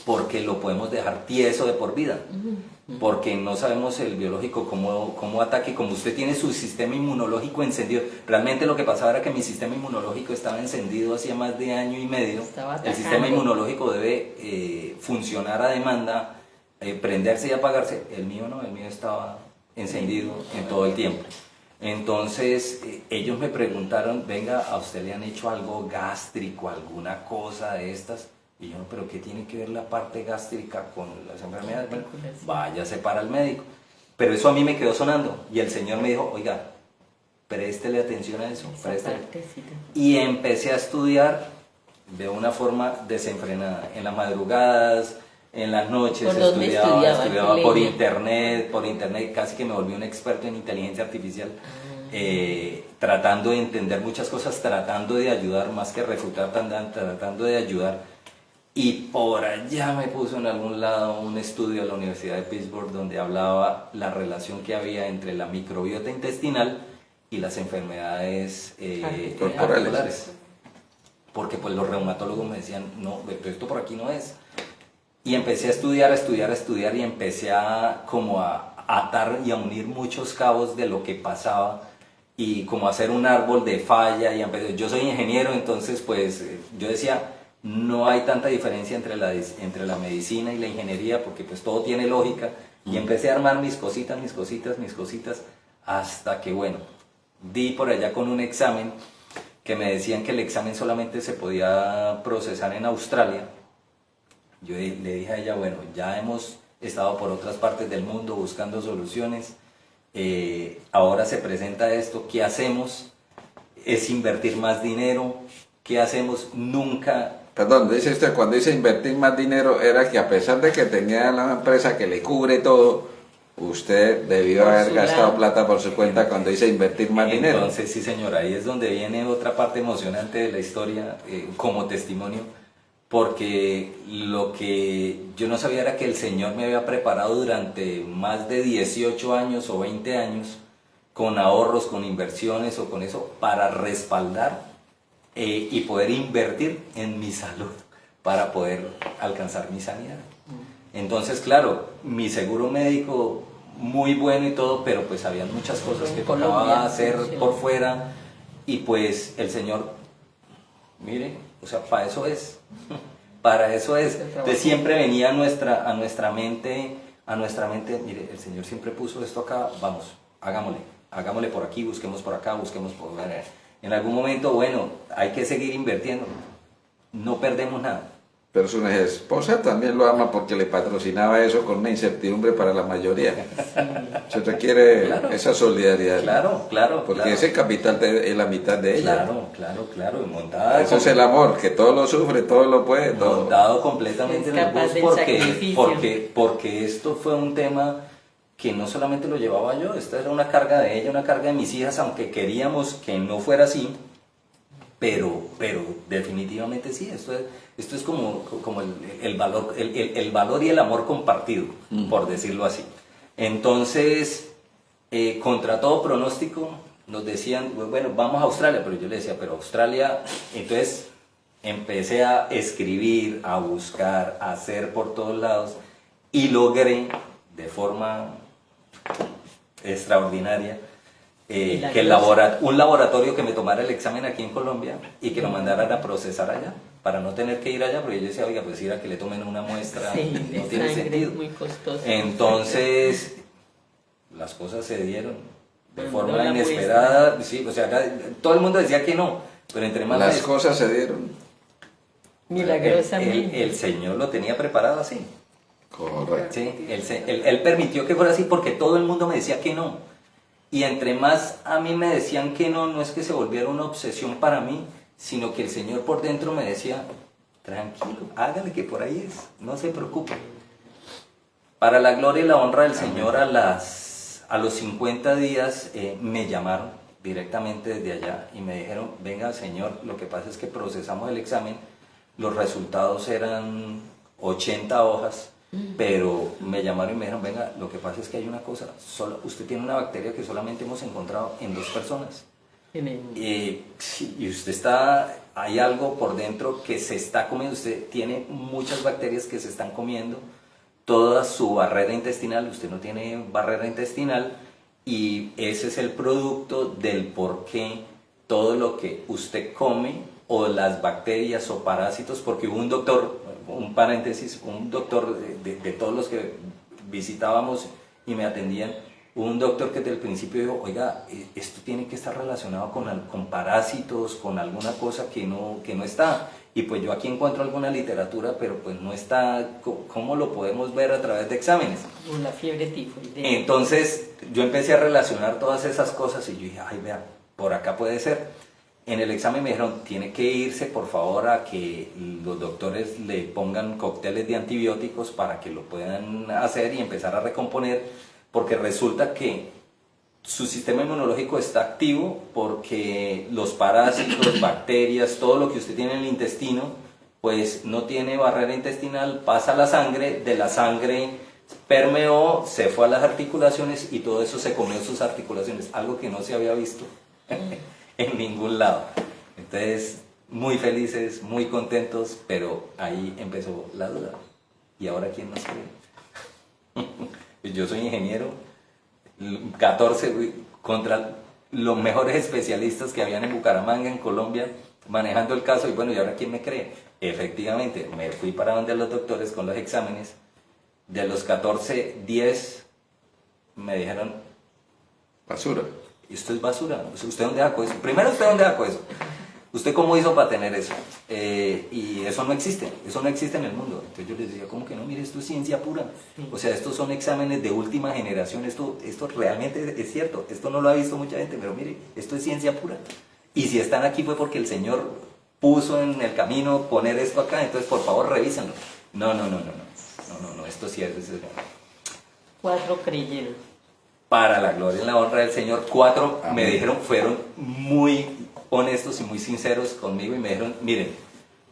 S3: porque lo podemos dejar tieso de por vida, porque no sabemos el biológico cómo ataque, como usted tiene su sistema inmunológico encendido. Realmente lo que pasaba era que mi sistema inmunológico estaba encendido hacía más de año y medio. El sistema inmunológico debe funcionar a demanda, prenderse y apagarse. El mío no, el mío estaba encendido en todo el tiempo. Entonces ellos me preguntaron, venga, ¿a usted le han hecho algo gástrico, alguna cosa de estas? Y yo, ¿pero qué tiene que ver la parte gástrica con las enfermedades? Bueno, váyase para el médico. Pero eso a mí me quedó sonando. Y el Señor me dijo, oiga, préstele atención a eso. Préstele. Y empecé a estudiar de una forma desenfrenada. En las madrugadas, en las noches, estudiaba por internet, casi que me volví un experto en inteligencia artificial. Tratando de entender muchas cosas, tratando de ayudar, más que refutar, tratando de ayudar. Y por allá me puso en algún lado un estudio de la Universidad de Pittsburgh donde hablaba la relación que había entre la microbiota intestinal y las enfermedades articulares. Porque pues los reumatólogos me decían, no, esto por aquí no es. Y empecé a estudiar y empecé a como a atar y a unir muchos cabos de lo que pasaba y como hacer un árbol de falla. Yo soy ingeniero, entonces pues yo decía, no hay tanta diferencia entre la medicina y la ingeniería, porque pues todo tiene lógica, y empecé a armar mis cositas, hasta que bueno, di por allá con un examen, que me decían que el examen solamente se podía procesar en Australia. Yo le dije a ella, bueno, ya hemos estado por otras partes del mundo buscando soluciones, ahora se presenta esto, ¿qué hacemos? ¿Es invertir más dinero? ¿Qué hacemos? Nunca...
S1: Perdón, dice usted, cuando dice invertir más dinero, era que a pesar de que tenía la empresa que le cubre todo, usted debió haber gastado plata por su cuenta cuando dice invertir más dinero.
S3: Entonces, sí señora, ahí es donde viene otra parte emocionante de la historia como testimonio, porque lo que yo no sabía era que el Señor me había preparado durante más de 18 años o 20 años, con ahorros, con inversiones o con eso, para respaldar y poder invertir en mi salud para poder alcanzar mi sanidad. Entonces, claro, mi seguro médico muy bueno y todo, pero pues había muchas cosas que tocaba hacer por fuera, y pues el Señor, mire, o sea, para eso es. Entonces siempre venía a nuestra mente, mire, el Señor siempre puso esto acá, vamos, hagámosle por aquí, busquemos por acá, busquemos por allá. En algún momento, bueno, hay que seguir invirtiendo, no perdemos nada.
S1: Pero su esposa también lo ama porque le patrocinaba eso con una incertidumbre para la mayoría. Se requiere esa solidaridad.
S3: Claro.
S1: Porque ese capital es la mitad de ella.
S3: Claro. Montada.
S1: Eso es el amor, que todo lo sufre, todo lo puede. Todo.
S3: Montado completamente en el bus, porque esto fue un tema que no solamente lo llevaba yo, esta era una carga de ella, una carga de mis hijas, aunque queríamos que no fuera así, pero definitivamente sí, esto es como el valor y el amor compartido, por decirlo así. Entonces, contra todo pronóstico, nos decían, bueno, vamos a Australia, pero yo le decía, pero Australia, entonces empecé a escribir, a buscar, a hacer por todos lados, y logré de forma extraordinaria que un laboratorio que me tomara el examen aquí en Colombia y que lo mandaran a procesar allá, para no tener que ir allá, porque yo decía, oiga, pues ir a que le tomen una muestra no tiene sentido.
S2: Muy costoso.
S3: Entonces, las cosas se dieron de forma inesperada, sí, o sea, todo el mundo decía que no, pero entre más...
S1: Las cosas se dieron.
S2: Milagrosamente.
S3: El Señor lo tenía preparado así.
S1: Correcto.
S3: Sí, él permitió que fuera así porque todo el mundo me decía que no. Y entre más a mí me decían que no, no es que se volviera una obsesión para mí, sino que el Señor por dentro me decía, tranquilo, hágale que por ahí es, no se preocupe. Para la gloria y la honra del Señor, a los 50 días me llamaron directamente desde allá y me dijeron, venga señor, lo que pasa es que procesamos el examen, los resultados eran 80 hojas, pero me llamaron y me dijeron, venga, lo que pasa es que hay una cosa, usted tiene una bacteria que solamente hemos encontrado en 2 personas. Y usted hay algo por dentro que se está comiendo, usted tiene muchas bacterias que se están comiendo toda su barrera intestinal, usted no tiene barrera intestinal y ese es el producto del por qué todo lo que usted come o las bacterias o parásitos, porque hubo un doctor, un paréntesis, un doctor de todos los que visitábamos y me atendían, un doctor que desde el principio dijo, oiga, esto tiene que estar relacionado con parásitos, con alguna cosa que no está. Y pues yo aquí encuentro alguna literatura, pero pues no está, ¿cómo lo podemos ver a través de exámenes?
S2: La fiebre tifoidea.
S3: Entonces yo empecé a relacionar todas esas cosas y yo dije, ay, vea, por acá puede ser. En el examen me dijeron, tiene que irse por favor a que los doctores le pongan cócteles de antibióticos para que lo puedan hacer y empezar a recomponer, porque resulta que su sistema inmunológico está activo porque los parásitos, bacterias, todo lo que usted tiene en el intestino, pues no tiene barrera intestinal, pasa a la sangre, de la sangre permeó, se fue a las articulaciones y todo eso se comió sus articulaciones, algo que no se había visto en ningún lado. Entonces, muy felices, muy contentos, pero ahí empezó la duda. ¿Y ahora quién nos cree? Yo soy ingeniero, 14 contra los mejores especialistas que habían en Bucaramanga, en Colombia, manejando el caso, y bueno, ¿y ahora quién me cree? Efectivamente, me fui para donde los doctores con los exámenes, de los 14, 10 me dijeron,
S1: Basura.
S3: esto es basura, ¿usted dónde sacó eso? Primero, ¿usted dónde sacó eso? ¿Usted cómo hizo para tener eso? Y eso no existe en el mundo. Entonces yo les decía, ¿cómo que no? Mire, esto es ciencia pura. O sea, estos son exámenes de última generación, esto realmente es cierto, esto no lo ha visto mucha gente, pero mire, esto es ciencia pura. Y si están aquí fue porque el Señor puso en el camino poner esto acá, entonces por favor revísenlo. No, esto sí es...
S2: 4 creyeron.
S3: Para la gloria y la honra del Señor, 4 me dijeron, fueron muy honestos y muy sinceros conmigo y me dijeron, miren,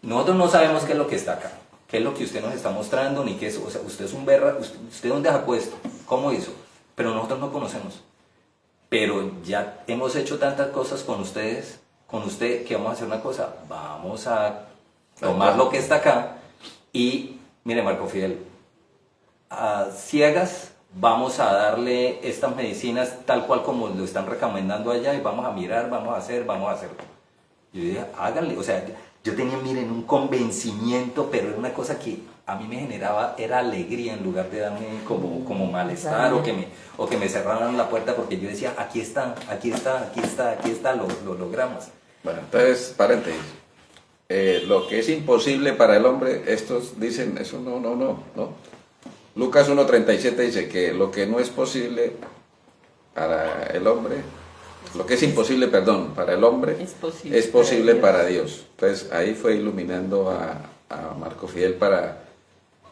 S3: nosotros no sabemos qué es lo que está acá, qué es lo que usted nos está mostrando, ni qué es, o sea, usted es un berra, usted dónde sacó esto, cómo hizo, pero nosotros no conocemos, pero ya hemos hecho tantas cosas con ustedes, con usted, que vamos a hacer una cosa, vamos a tomar lo que está acá y, mire Marco Fidel, a ciegas vamos a darle estas medicinas tal cual como lo están recomendando allá y vamos a mirar, vamos a hacer. Yo dije, háganle, o sea, yo tenía, miren, un convencimiento, pero era una cosa que a mí me generaba, era alegría en lugar de darme como malestar o que me cerraran la puerta, porque yo decía, aquí está, lo logramos.
S1: Bueno, entonces, paréntesis. Lo que es imposible para el hombre, estos dicen, eso no. Lucas 1.37 dice que lo que no es posible para el hombre, lo que es imposible, para el hombre, es posible para Dios. Entonces ahí fue iluminando a Marco Fidel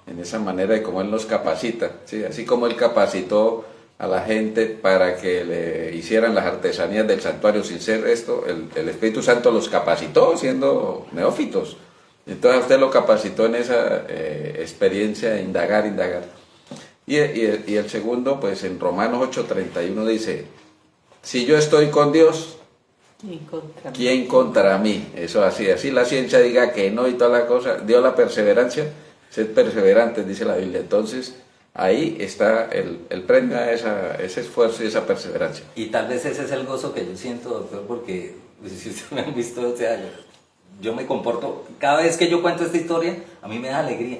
S1: en esa manera de cómo él nos capacita, ¿sí? Así como él capacitó a la gente para que le hicieran las artesanías del santuario sin ser esto, el Espíritu Santo los capacitó siendo neófitos. Entonces usted lo capacitó en esa experiencia de indagar. Y el segundo, pues en Romanos 8:31 dice, si yo estoy con Dios, ¿quién contra mí? Eso así la ciencia diga que no y toda la cosa, dio la perseverancia, sed perseverantes, dice la Biblia. Entonces ahí está el premio a ese esfuerzo y esa perseverancia.
S3: Y tal vez ese es el gozo que yo siento, doctor, porque pues, si ustedes me han visto, o sea, yo me comporto, cada vez que yo cuento esta historia, a mí me da alegría.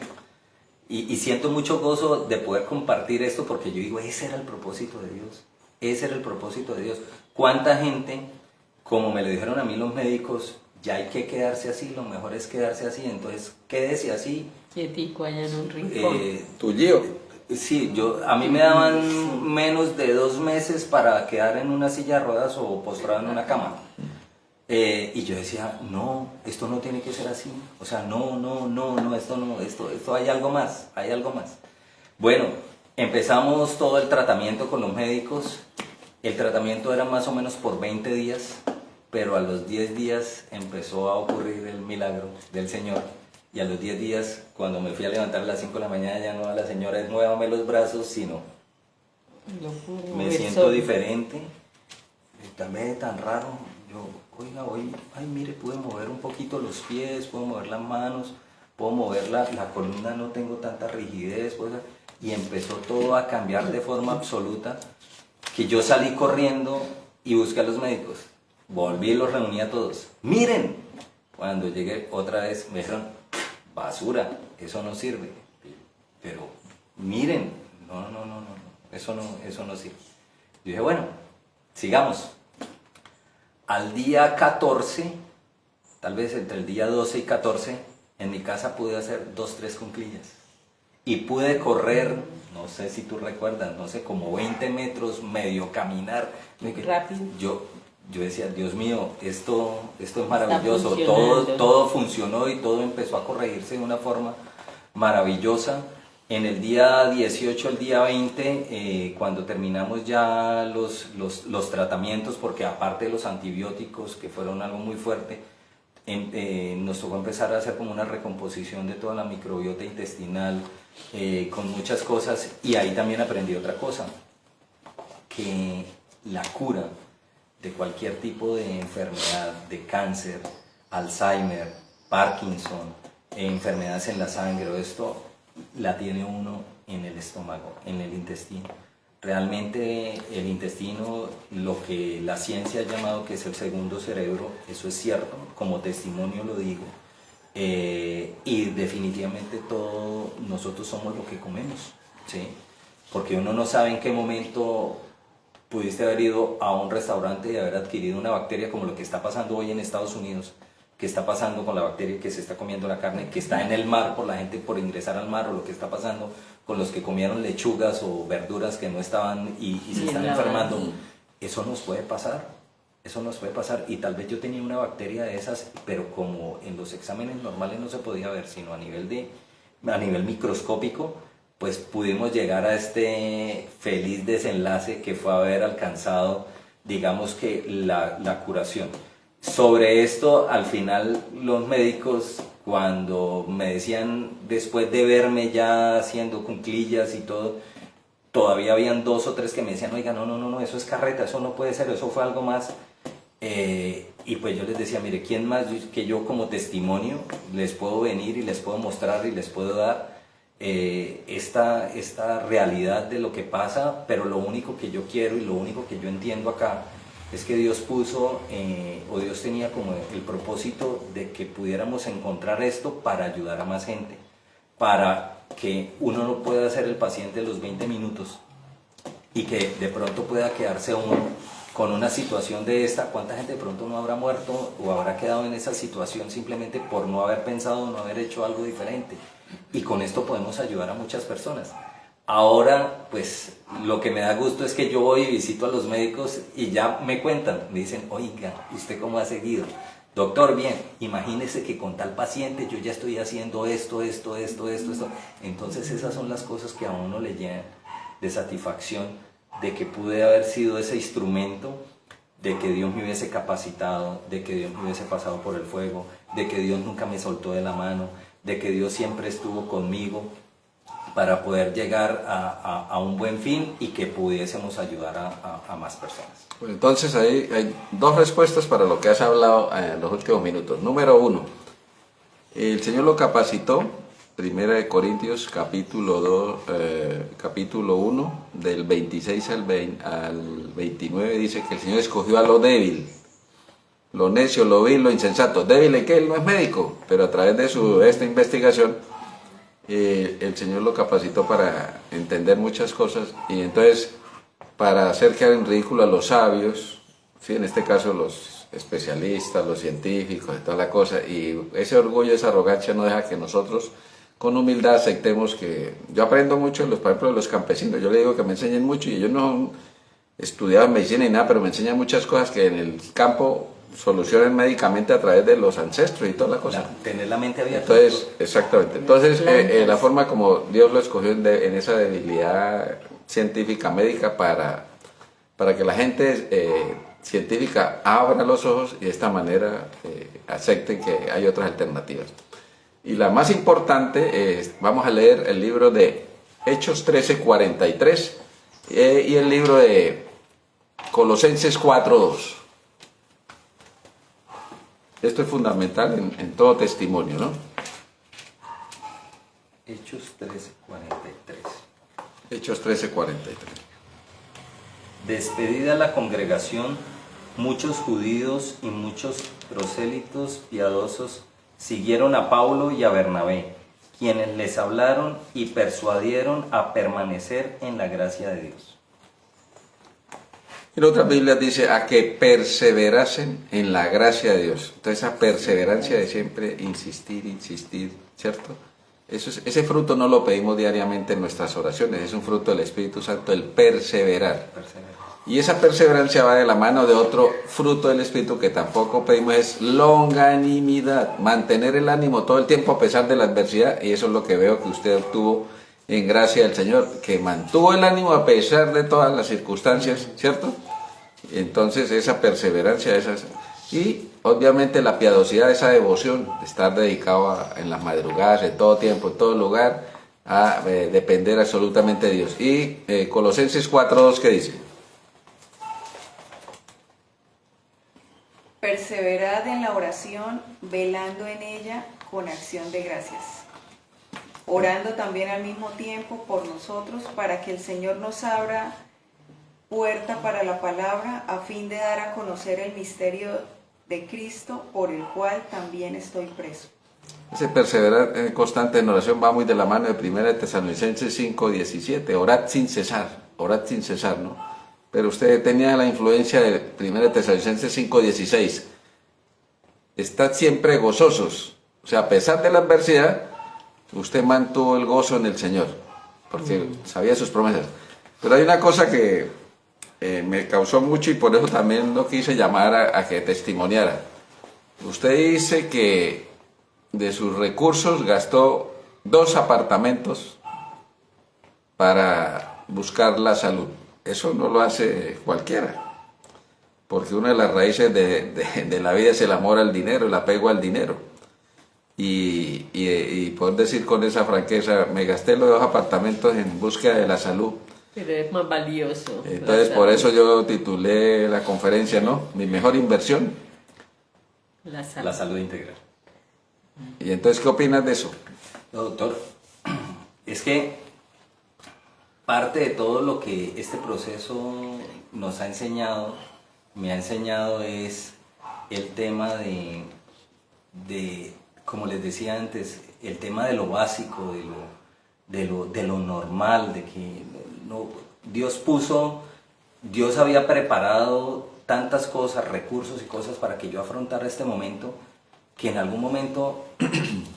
S3: Y siento mucho gozo de poder compartir esto, porque yo digo, ese era el propósito de Dios. ¿Cuánta gente, como me lo dijeron a mí los médicos, ya hay que quedarse así, lo mejor es quedarse así, entonces quédese así?
S2: Quietico allá en un rincón.
S1: Tuyo.
S3: Sí, a mí me daban menos de 2 meses para quedar en una silla de ruedas o postrado en una cama. Y yo decía, no, esto no tiene que ser así, o sea, esto hay algo más. Bueno, empezamos todo el tratamiento con los médicos El tratamiento era más o menos por 20 días, pero a los 10 días empezó a ocurrir el milagro del Señor. Y a los 10 días, cuando me fui a levantar a las 5 de la mañana, ya no a la señora es muévame los brazos, sino me siento diferente. También tan raro. Yo, oiga, hoy, ay, mire, pude mover un poquito los pies, puedo mover las manos, puedo mover la columna, no tengo tanta rigidez. Y empezó todo a cambiar de forma absoluta, que yo salí corriendo y busqué a los médicos. Volví y los reuní a todos. ¡Miren! Cuando llegué otra vez me dijeron, basura, eso no sirve. Pero miren, no, eso no sirve. Yo dije, bueno, sigamos. Al día 14, tal vez entre el día 12 y 14, en mi casa pude hacer 2, 3 cuclillas. Y pude correr, no sé si tú recuerdas, no sé, como 20 metros, medio caminar.
S2: Rápido.
S3: Yo decía, Dios mío, esto es maravilloso,
S2: Está
S3: todo funcionó y todo empezó a corregirse de una forma maravillosa. En el día 18, el día 20, cuando terminamos ya los tratamientos, porque aparte de los antibióticos, que fueron algo muy fuerte, nos tocó empezar a hacer como una recomposición de toda la microbiota intestinal, con muchas cosas, y ahí también aprendí otra cosa, que la cura de cualquier tipo de enfermedad, de cáncer, Alzheimer, Parkinson, enfermedades en la sangre, esto la tiene uno en el estómago, en el intestino. Realmente el intestino, lo que la ciencia ha llamado que es el segundo cerebro, eso es cierto, como testimonio lo digo, y definitivamente todos nosotros somos lo que comemos, ¿sí? Porque uno no sabe en qué momento pudiste haber ido a un restaurante y haber adquirido una bacteria, como lo que está pasando hoy en Estados Unidos, que está pasando con la bacteria que se está comiendo la carne, que está en el mar por la gente por ingresar al mar, o lo que está pasando con los que comieron lechugas o verduras que no estaban y se están enfermando. Eso nos puede pasar, y tal vez yo tenía una bacteria de esas, pero como en los exámenes normales no se podía ver, sino a nivel microscópico, pues pudimos llegar a este feliz desenlace que fue haber alcanzado, digamos que la curación. Sobre esto, al final, los médicos, cuando me decían, después de verme ya haciendo cuclillas y todo, todavía habían 2 o 3 que me decían, oiga, no, eso es carreta, eso no puede ser, eso fue algo más. Y pues yo les decía, mire, ¿quién más que yo como testimonio les puedo venir y les puedo mostrar y les puedo dar esta realidad de lo que pasa? Pero lo único que yo quiero y lo único que yo entiendo acá es que Dios puso, o Dios tenía como el propósito de que pudiéramos encontrar esto para ayudar a más gente, para que uno no pueda ser el paciente de los 20 minutos y que de pronto pueda quedarse uno con una situación de esta. ¿Cuánta gente de pronto no habrá muerto o habrá quedado en esa situación simplemente por no haber pensado, no haber hecho algo diferente? Y con esto podemos ayudar a muchas personas. Ahora, pues, lo que me da gusto es que yo voy y visito a los médicos y ya me cuentan, me dicen, oiga, ¿usted cómo ha seguido? Doctor, bien, imagínese que con tal paciente yo ya estoy haciendo esto. Entonces esas son las cosas que a uno le llenan de satisfacción, de que pude haber sido ese instrumento, de que Dios me hubiese capacitado, de que Dios me hubiese pasado por el fuego, de que Dios nunca me soltó de la mano, de que Dios siempre estuvo conmigo, para poder llegar a un buen fin y que pudiésemos ayudar a más personas.
S1: Pues entonces ahí hay 2 respuestas para lo que has hablado en los últimos minutos. Número 1, el Señor lo capacitó, 1 Corintios capítulo 1, del 26 al 29, dice que el Señor escogió a lo débil, lo necio, lo vil, lo insensato. Débil es que Él no es médico, pero a través de esta investigación, el Señor lo capacitó para entender muchas cosas, y entonces para hacer quedar en ridículo a los sabios, ¿sí? En este caso los especialistas, los científicos, toda la cosa, y ese orgullo, esa arrogancia no deja que nosotros con humildad aceptemos que... Yo aprendo mucho, por ejemplo, de los campesinos. Yo les digo que me enseñen mucho, y ellos no estudiaban medicina ni nada, pero me enseñan muchas cosas que en el campo solucionan médicamente a través de los ancestros y toda la cosa.
S3: Tener la mente abierta.
S1: Entonces, exactamente. Entonces, la forma como Dios lo escogió en esa debilidad científica médica para para que la gente científica abra los ojos y de esta manera acepten que hay otras alternativas. Y la más importante es, vamos a leer el libro de Hechos 13:43 y el libro de Colosenses 4:2. Esto es fundamental en todo testimonio, ¿no?
S3: Hechos 13:43.
S1: Hechos 13:43.
S3: Despedida la congregación, muchos judíos y muchos prosélitos piadosos siguieron a Pablo y a Bernabé, quienes les hablaron y persuadieron a permanecer en la gracia de Dios.
S1: En otras Biblias dice a que perseverasen en la gracia de Dios. Entonces esa perseverancia de siempre insistir, ¿cierto? Ese fruto no lo pedimos diariamente en nuestras oraciones, es un fruto del Espíritu Santo, el perseverar. Y esa perseverancia va de la mano de otro fruto del Espíritu que tampoco pedimos, es longanimidad, mantener el ánimo todo el tiempo a pesar de la adversidad, y eso es lo que veo que usted obtuvo en gracia del Señor, que mantuvo el ánimo a pesar de todas las circunstancias, ¿cierto? Entonces esa perseverancia, y obviamente la piadosidad, esa devoción, de estar dedicado en las madrugadas, en todo tiempo, en todo lugar, a depender absolutamente de Dios. Y Colosenses 4:2, ¿qué dice?
S4: Perseverad en la oración, velando en ella con acción de gracias, orando también al mismo tiempo por nosotros, para que el Señor nos abra puerta para la palabra, a fin de dar a conocer el misterio de Cristo, por el cual también estoy preso.
S1: Ese perseverar constante en oración va muy de la mano de 1 Tesalonicenses 5:17, orad sin cesar, ¿no? Pero usted tenía la influencia de 1 Tesalonicenses 5:16, estad siempre gozosos, o sea, a pesar de la adversidad, usted mantuvo el gozo en el Señor, porque sabía sus promesas. Pero hay una cosa que me causó mucho y por eso también lo quise llamar a que testimoniara. Usted dice que de sus recursos gastó 2 apartamentos para buscar la salud. Eso no lo hace cualquiera, porque una de las raíces de la vida es el amor al dinero, el apego al dinero. Y poder decir con esa franqueza, me gasté los 2 apartamentos en búsqueda de la salud.
S2: Pero es más valioso.
S1: Entonces por eso yo titulé la conferencia, ¿no? Mi mejor inversión.
S2: La
S3: La salud integral.
S1: Y entonces, ¿qué opinas de eso?
S3: No, doctor, es que parte de todo lo que este proceso nos ha enseñado, me ha enseñado, es el tema de, como les decía antes, el tema de lo básico, de lo normal, de que Dios había preparado tantas cosas, recursos y cosas para que yo afrontara este momento, que en algún momento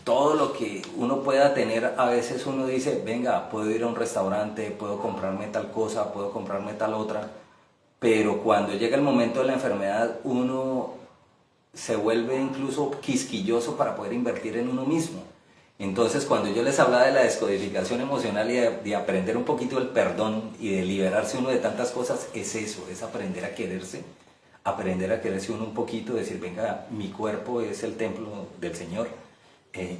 S3: todo lo que uno pueda tener, a veces uno dice, venga, puedo ir a un restaurante, puedo comprarme tal cosa, puedo comprarme tal otra, pero cuando llega el momento de la enfermedad, uno se vuelve incluso quisquilloso para poder invertir en uno mismo. Entonces, cuando yo les hablaba de la descodificación emocional y de aprender un poquito el perdón y de liberarse uno de tantas cosas, es eso, es aprender a quererse uno un poquito, decir, venga, mi cuerpo es el templo del Señor,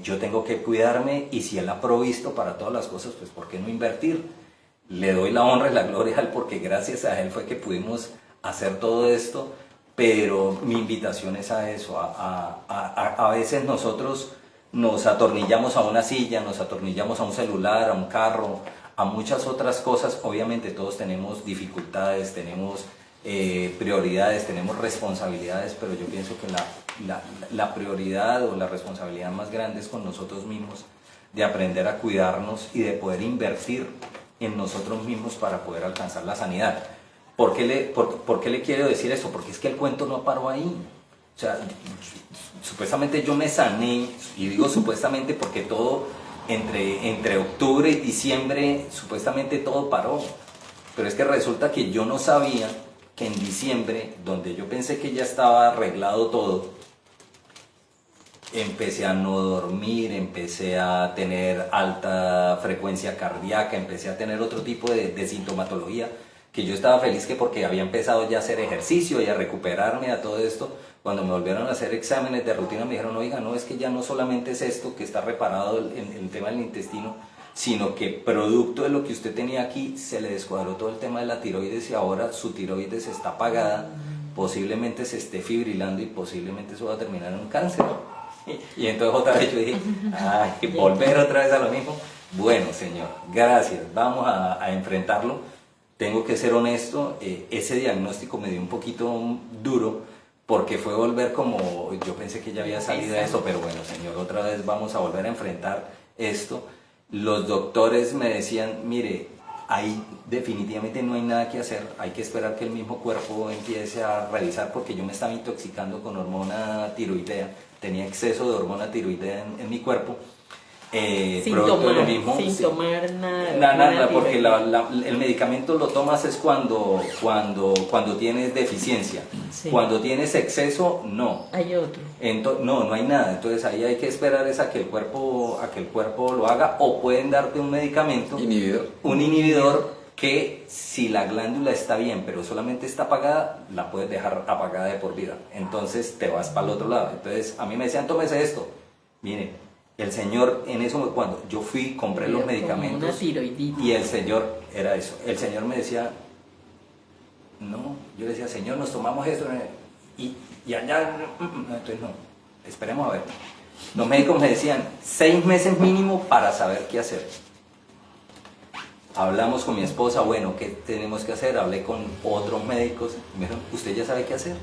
S3: yo tengo que cuidarme, y si Él ha provisto para todas las cosas, pues ¿por qué no invertir? Le doy la honra y la gloria a Él, porque gracias a Él fue que pudimos hacer todo esto, pero mi invitación es a eso, a veces nosotros nos atornillamos a una silla, nos atornillamos a un celular, a un carro, a muchas otras cosas. Obviamente todos tenemos dificultades, tenemos prioridades, tenemos responsabilidades, pero yo pienso que la prioridad o la responsabilidad más grande es con nosotros mismos, de aprender a cuidarnos y de poder invertir en nosotros mismos para poder alcanzar la sanidad. ¿Por qué le quiero decir eso? Porque es que el cuento no paró ahí. O sea, supuestamente yo me sané, y digo supuestamente porque todo, entre octubre y diciembre, supuestamente todo paró. Pero es que resulta que yo no sabía que en diciembre, donde yo pensé que ya estaba arreglado todo, empecé a no dormir, empecé a tener alta frecuencia cardíaca, empecé a tener otro tipo de sintomatología que yo estaba feliz que porque había empezado ya a hacer ejercicio y a recuperarme a todo esto. Cuando me volvieron a hacer exámenes de rutina me dijeron, oiga, no, es que ya no solamente es esto que está reparado en el tema del intestino, sino que producto de lo que usted tenía aquí se le descuadró todo el tema de la tiroides y ahora su tiroides está apagada, posiblemente se esté fibrilando y posiblemente eso va a terminar en un cáncer. Y entonces otra vez yo dije, ay, volver otra vez a lo mismo. Bueno, señor, gracias, vamos a enfrentarlo. Tengo que ser honesto, ese diagnóstico me dio un poquito duro porque fue volver como, yo pensé que ya había salido de esto, pero bueno, señor, otra vez vamos a volver a enfrentar esto. Los doctores me decían, mire, ahí definitivamente no hay nada que hacer, hay que esperar que el mismo cuerpo empiece a revisar porque yo me estaba intoxicando con hormona tiroidea, tenía exceso de hormona tiroidea en mi cuerpo. Producto de lo mismo,
S2: sin tomar nada.
S3: Nada, porque el medicamento lo tomas es cuando tienes deficiencia.
S2: Sí.
S3: Cuando tienes exceso, no.
S2: Hay otro.
S3: No hay nada. Entonces ahí hay que esperar es a que el cuerpo lo haga, o pueden darte un medicamento, un inhibidor que si la glándula está bien, pero solamente está apagada, la puedes dejar apagada de por vida. Entonces te vas para el otro lado. Entonces a mí me decían, tómese esto. Miren, el señor, en eso cuando yo fui, compré los medicamentos y el señor, era eso, el señor me decía, no, yo le decía, señor, nos tomamos esto y allá, entonces no, esperemos a ver. Los médicos me decían, 6 meses mínimo para saber qué hacer. Hablamos con mi esposa, bueno, ¿qué tenemos que hacer? Hablé con otros médicos, me dijeron, ¿usted ya sabe qué hacer?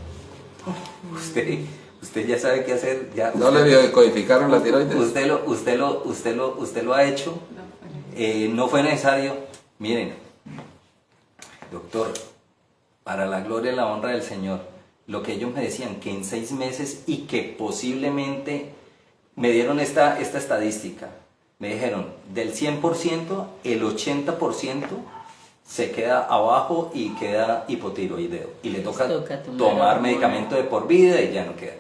S3: Usted ya sabe qué hacer. Ya,
S1: ¿No le biodecodificaron la tiroides?
S3: Usted lo ha hecho. No fue necesario. Miren, doctor, para la gloria y la honra del Señor, lo que ellos me decían, que en 6 meses y que posiblemente me dieron esta estadística. Me dijeron, del 100%, el 80% se queda abajo y queda hipotiroideo. Y le toca tomar medicamento de por vida y ya no queda.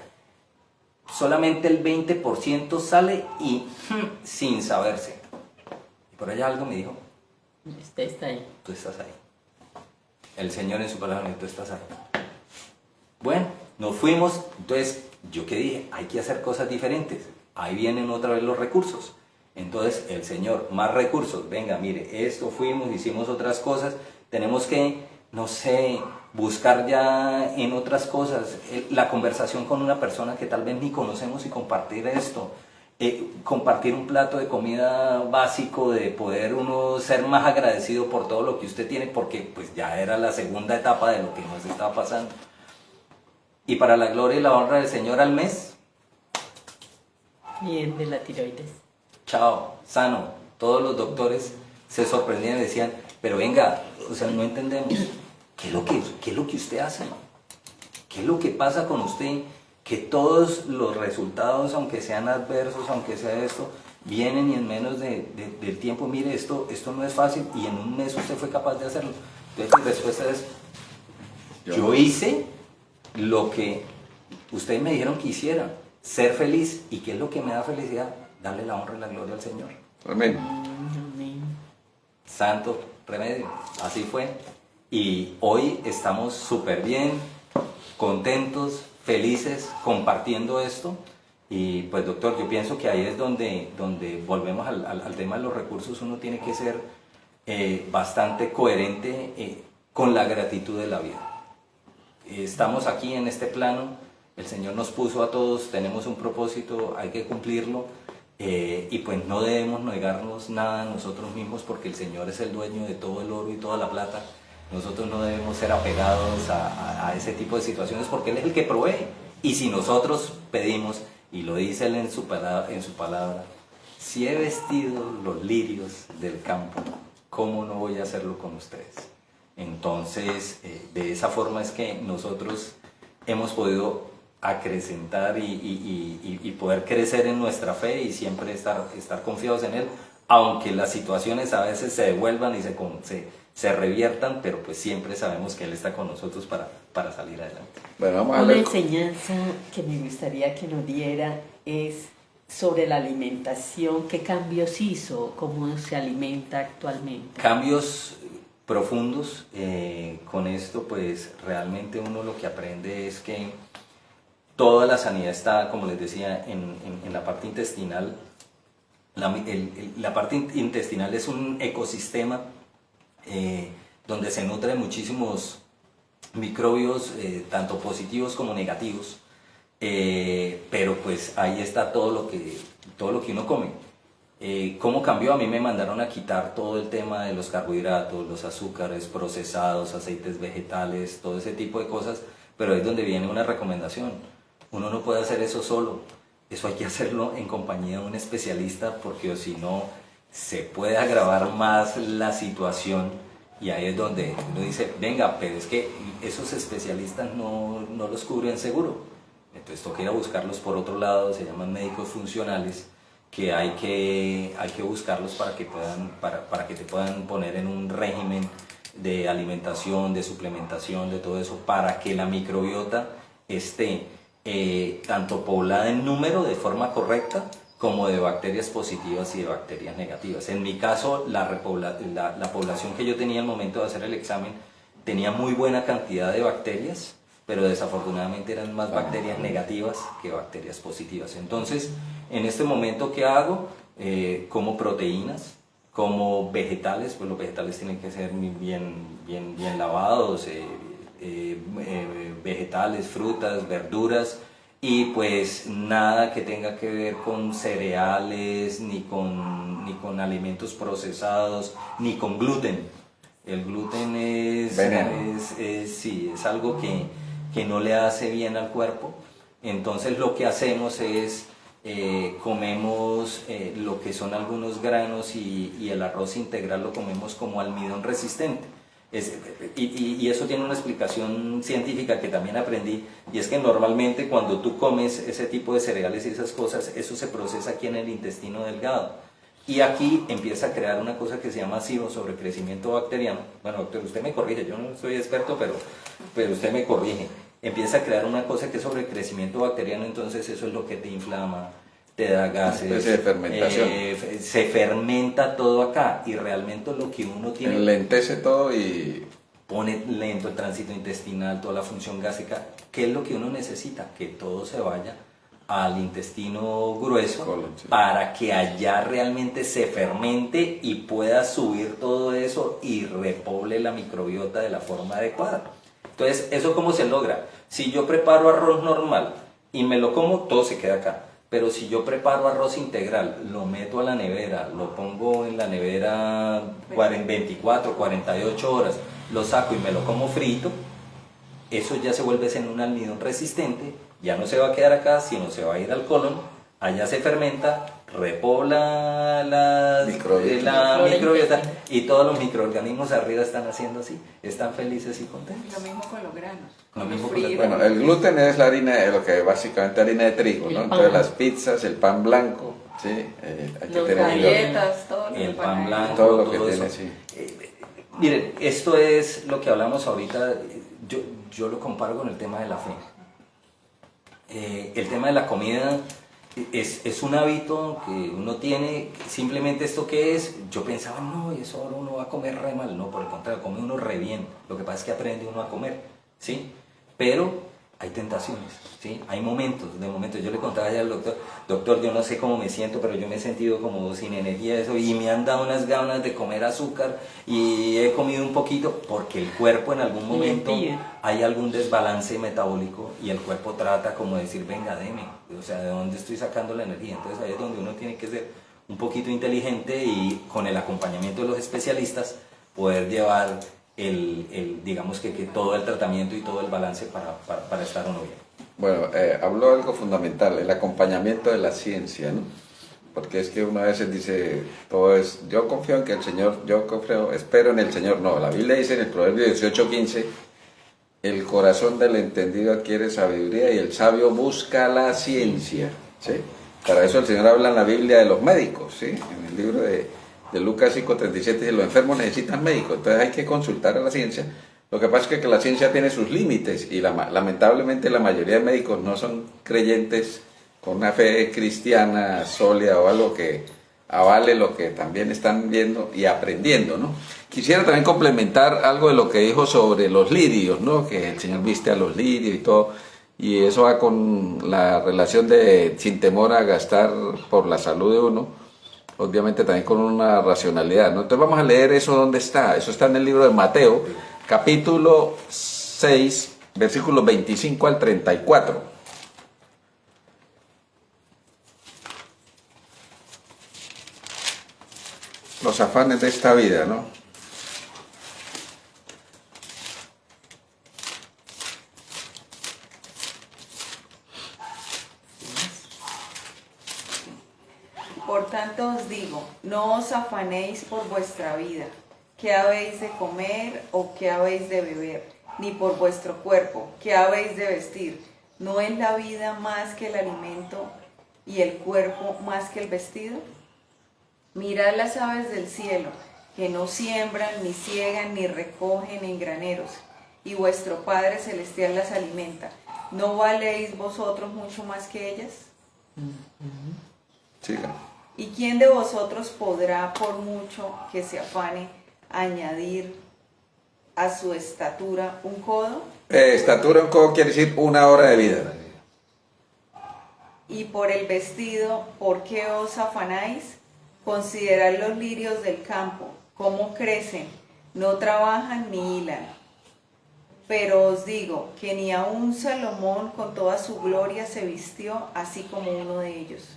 S3: Solamente el 20% sale y sin saberse. Y por allá algo me dijo,
S2: usted está ahí.
S3: Tú estás ahí. El Señor en su palabra, tú estás ahí. Bueno, nos fuimos. Entonces, ¿yo qué dije? Hay que hacer cosas diferentes. Ahí vienen otra vez los recursos. Entonces, el Señor, más recursos. Venga, mire, esto fuimos, hicimos otras cosas. Tenemos que, no sé, buscar ya en otras cosas, la conversación con una persona que tal vez ni conocemos y compartir esto, compartir un plato de comida básico, de poder uno ser más agradecido por todo lo que usted tiene, porque pues ya era la segunda etapa de lo que nos estaba pasando. Y para la gloria y la honra del Señor, al mes,
S2: bien de la tiroides.
S3: Chao, sano. Todos los doctores se sorprendían y decían, pero venga, o sea, no entendemos. ¿Qué es lo que usted hace? ¿Qué es lo que pasa con usted? Que todos los resultados, aunque sean adversos, aunque sea esto, vienen y en menos del tiempo, mire, esto no es fácil y en un mes usted fue capaz de hacerlo. Entonces la respuesta es, yo hice lo que ustedes me dijeron que hiciera, ser feliz. ¿Y qué es lo que me da felicidad? Darle la honra y la gloria al Señor.
S1: Amén.
S2: Amén.
S3: Santo remedio, así fue. Y hoy estamos súper bien, contentos, felices, compartiendo esto. Y pues doctor, yo pienso que ahí es donde volvemos al tema de los recursos. Uno tiene que ser bastante coherente con la gratitud de la vida. Estamos aquí en este plano, el Señor nos puso a todos, tenemos un propósito, hay que cumplirlo. Y pues no debemos negarnos nada a nosotros mismos, porque el Señor es el dueño de todo el oro y toda la plata. Nosotros no debemos ser apegados a ese tipo de situaciones, porque Él es el que provee. Y si nosotros pedimos, y lo dice Él en su palabra, si he vestido los lirios del campo, ¿cómo no voy a hacerlo con ustedes? Entonces, de esa forma es que nosotros hemos podido acrecentar y poder crecer en nuestra fe y siempre estar confiados en Él, aunque las situaciones a veces se devuelvan y se reviertan, pero pues siempre sabemos que Él está con nosotros para salir adelante.
S1: Bueno, vamos a
S2: Una
S1: ver.
S2: enseñanza que me gustaría que nos diera es sobre la alimentación. ¿Qué cambios hizo? ¿Cómo se alimenta actualmente?
S3: Cambios, profundos. Con esto pues realmente uno lo que aprende es que toda la sanidad está, como les decía, en la parte intestinal. La parte intestinal es un ecosistema donde se nutre de muchísimos microbios, tanto positivos como negativos, pero pues ahí está todo lo que uno come. ¿Cómo cambió? A mí me mandaron a quitar todo el tema de los carbohidratos, los azúcares procesados, aceites vegetales, todo ese tipo de cosas, pero ahí es donde viene una recomendación. Uno no puede hacer eso solo, eso hay que hacerlo en compañía de un especialista, porque si no se puede agravar más la situación, y ahí es donde uno dice, venga, pero es que esos especialistas no los cubren seguro, entonces toca ir a buscarlos por otro lado, se llaman médicos funcionales, que hay que buscarlos para que te puedan poner en un régimen de alimentación, de suplementación, de todo eso, para que la microbiota esté tanto poblada en número de forma correcta, como de bacterias positivas y de bacterias negativas. En mi caso, la población que yo tenía al momento de hacer el examen tenía muy buena cantidad de bacterias, pero desafortunadamente eran más bacterias negativas que bacterias positivas. Entonces, en este momento, ¿qué hago? Como proteínas, como vegetales, pues los vegetales tienen que ser bien lavados, vegetales, frutas, verduras, y pues nada que tenga que ver con cereales, ni con alimentos procesados, ni con gluten. El gluten es algo que no le hace bien al cuerpo. Entonces lo que hacemos es comemos lo que son algunos granos, y el arroz integral lo comemos como almidón resistente. Y eso tiene una explicación científica que también aprendí, y es que normalmente cuando tú comes ese tipo de cereales y esas cosas, eso se procesa aquí en el intestino delgado, y aquí empieza a crear una cosa que se llama SIBO, sobrecrecimiento bacteriano. Bueno, doctor, usted me corrige, yo no soy experto, pero usted me corrige. Empieza a crear una cosa que es sobrecrecimiento bacteriano, entonces eso es lo que te inflama, te da gases,
S1: una especie de fermentación.
S3: Se fermenta todo acá, y realmente lo que uno tiene...
S1: Enlentece todo y...
S3: pone lento el tránsito intestinal, toda la función gástrica. ¿Qué es lo que uno necesita? Que todo se vaya al intestino grueso,
S1: colon, sí,
S3: para que allá realmente se fermente y pueda subir todo eso y repoble la microbiota de la forma adecuada. Entonces, ¿eso cómo se logra? Si yo preparo arroz normal y me lo como, todo se queda acá. Pero si yo preparo arroz integral, lo meto a la nevera, lo pongo en la nevera 24, 48 horas, lo saco y me lo como frito, eso ya se vuelve en un almidón resistente, ya no se va a quedar acá, sino se va a ir al colon, allá se fermenta, repobla la microbiota, y todos los microorganismos arriba están haciendo así, están felices y contentos.
S4: Lo mismo con los granos.
S3: Lo mismo
S4: los
S3: con los
S1: Bueno, el gluten es la harina, lo que básicamente harina de trigo, ¿no? Entonces las pizzas, el pan blanco, ¿sí? Hay que
S2: Los
S1: tener cuidado.
S4: galletas, todo lo
S3: El
S4: que
S3: pan
S4: ponen.
S3: blanco,
S1: Todo lo que
S3: todo
S1: tiene,
S3: eso.
S1: sí.
S3: Miren, esto es lo que hablamos ahorita, yo lo comparo con el tema de la fe. El tema de la comida es un hábito que uno tiene, simplemente esto que es, yo pensaba, no, eso ahora uno va a comer re mal, no, por el contrario, come uno re bien, lo que pasa es que aprende uno a comer, ¿sí? Pero hay tentaciones, ¿sí? Hay momentos, yo le contaba ya al doctor, yo no sé cómo me siento, pero yo me he sentido como sin energía, eso, y me han dado unas ganas de comer azúcar, y he comido un poquito, porque el cuerpo en algún momento hay algún desbalance metabólico, y el cuerpo trata como de decir, venga, deme, o sea, ¿de dónde estoy sacando la energía? Entonces ahí es donde uno tiene que ser un poquito inteligente, y con el acompañamiento de los especialistas, poder llevar digamos que todo el tratamiento y todo el balance para estar uno bien.
S1: Bueno, habló algo fundamental, el acompañamiento de la ciencia, ¿no? Porque es que uno a veces dice, todo es, yo confío en que el Señor, espero en el Señor. No, la Biblia dice en el Proverbio 18:15, el corazón del entendido adquiere sabiduría y el sabio busca la ciencia, ¿sí? Para eso el Señor habla en la Biblia de los médicos, ¿sí? En el libro de Lucas 5:37 dice, los enfermos necesitan médicos, entonces hay que consultar a la ciencia. Lo que pasa es que la ciencia tiene sus límites, y lamentablemente la mayoría de médicos no son creyentes con una fe cristiana sólida, o algo que avale lo que también están viendo y aprendiendo, ¿no? Quisiera también complementar algo de lo que dijo sobre los lirios, ¿no? Que el Señor viste a los lirios y todo, y eso va con la relación de sin temor a gastar por la salud de uno, obviamente también con una racionalidad, ¿no? Entonces vamos a leer eso. ¿Dónde está? Eso está en el libro de Mateo, capítulo 6, versículos 25 al 34. Los afanes de esta vida, ¿no?
S4: Por tanto os digo, no os afanéis por vuestra vida, qué habéis de comer o qué habéis de beber, ni por vuestro cuerpo, qué habéis de vestir. ¿No es la vida más que el alimento y el cuerpo más que el vestido? Mirad las aves del cielo, que no siembran, ni ciegan, ni recogen en graneros, y vuestro Padre Celestial las alimenta. ¿No valéis vosotros mucho más que ellas?
S1: Siga.
S4: ¿Y quién de vosotros podrá, por mucho que se afane, añadir a su estatura un codo?
S1: Estatura en codo quiere decir una hora de vida.
S4: Y por el vestido, ¿por qué os afanáis? Considerad los lirios del campo, cómo crecen, no trabajan ni hilan. Pero os digo que ni aun Salomón con toda su gloria se vistió así como uno de ellos.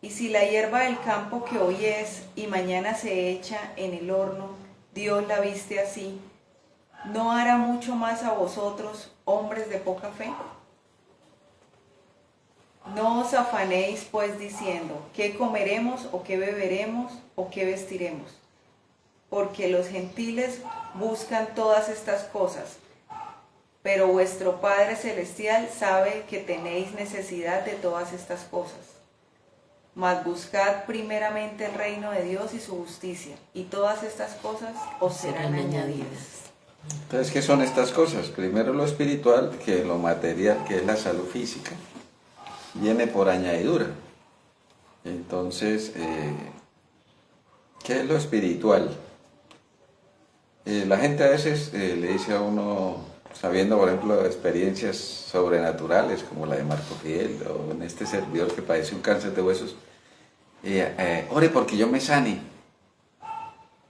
S4: Y si la hierba del campo que hoy es y mañana se echa en el horno, Dios la viste así, ¿no hará mucho más a vosotros, hombres de poca fe? No os afanéis pues diciendo, ¿qué comeremos o qué beberemos o qué vestiremos? Porque los gentiles buscan todas estas cosas, pero vuestro Padre Celestial sabe que tenéis necesidad de todas estas cosas. Mas buscad primeramente el reino de Dios y su justicia, y todas estas cosas os serán añadidas.
S1: Entonces, ¿qué son estas cosas? Primero lo espiritual, que lo material, que es la salud física, viene por añadidura. Entonces, ¿qué es lo espiritual? La gente a veces le dice a uno, sabiendo por ejemplo experiencias sobrenaturales como la de Marco Fidel o en este servidor que padece un cáncer de huesos, ore porque yo me sane.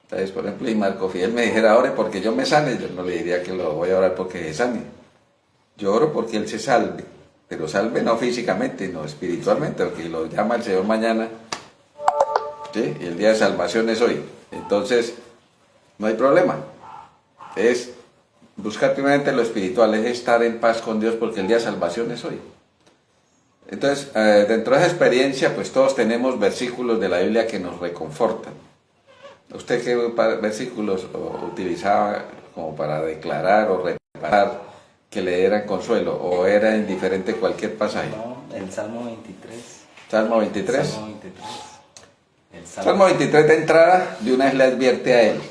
S1: Entonces, por ejemplo, y Marco Fidel me dijera, ore porque yo me sane, yo no le diría que lo voy a orar porque se sane. Yo oro porque él se salve, pero salve no físicamente, no espiritualmente, porque lo llama el Señor mañana, ¿sí? Y el día de salvación es hoy. Entonces, no hay problema. Es buscar primeramente lo espiritual, es estar en paz con Dios porque el día de salvación es hoy. Entonces, dentro de esa experiencia, pues todos tenemos versículos de la Biblia que nos reconfortan. ¿Usted qué versículos utilizaba como para declarar o reparar que le dieran consuelo? ¿O era indiferente cualquier pasaje?
S3: No, el Salmo 23.
S1: ¿Salmo 23?
S3: Salmo 23. El
S1: Salmo 23 de entrada, de una vez le advierte a él.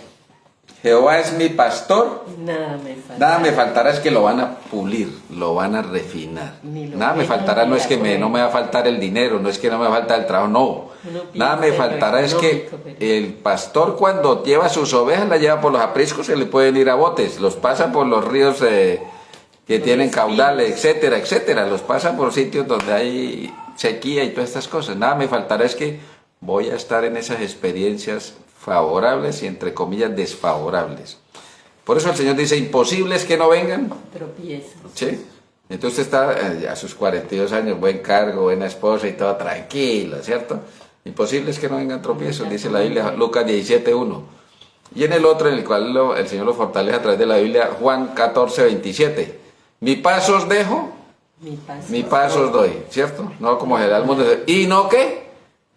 S1: Jehová es mi pastor, nada me faltará, es que lo van a pulir, lo van a refinar. Nada me faltará, no es que no me va a faltar el dinero, no es que no me falta el trabajo, no. Nada me faltará, es que el pastor cuando lleva sus ovejas, las lleva por los apriscos, se le pueden ir a botes, los pasa por los ríos que tienen caudales, etcétera, etcétera, los pasa por sitios donde hay sequía y todas estas cosas. Nada me faltará, es que voy a estar en esas experiencias favorables y entre comillas desfavorables. Por eso el Señor dice, imposible es que no vengan
S2: tropiezos.
S1: ¿Sí? Entonces está a sus 42 años, buen cargo, buena esposa y todo tranquilo, ¿cierto? Imposible es que no vengan tropiezos, dice la Biblia, Lucas 17:1. Y en el otro, en el cual el Señor lo fortalece a través de la Biblia, Juan 14:27. Mi paz os dejo, mi paz os doy, ¿cierto? No como general mundo. ¿Y no qué?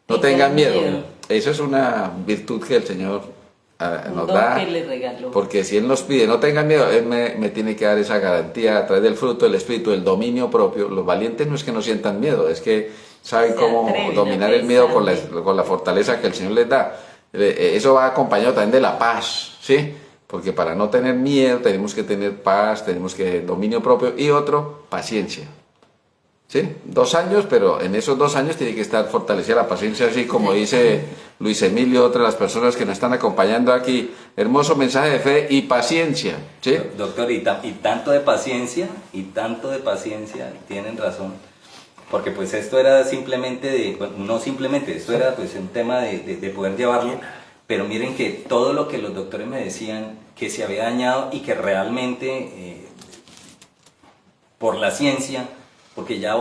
S1: No tengan miedo. Eso es una virtud que el Señor nos da,
S2: que le regaló.
S1: porque si Él nos pide, no tengan miedo, Él me tiene que dar esa garantía a través del fruto del Espíritu, el dominio propio. Los valientes no es que no sientan miedo, es que saben cómo dominar el miedo con la fortaleza que el Señor les da. Eso va acompañado también de la paz, ¿sí? Porque para no tener miedo tenemos que tener paz, tenemos que dominio propio y otro, paciencia. ¿sí? 2 años, pero en esos 2 años tiene que estar fortalecida la paciencia, así como dice Luis Emilio, otra de las personas que nos están acompañando aquí. Hermoso mensaje de fe y paciencia, ¿sí?
S3: Doctor, y tanto de paciencia, tienen razón, porque pues esto era simplemente bueno, no simplemente, esto era pues un tema de poder llevarlo, pero miren que todo lo que los doctores me decían que se había dañado y que realmente por la ciencia, porque ya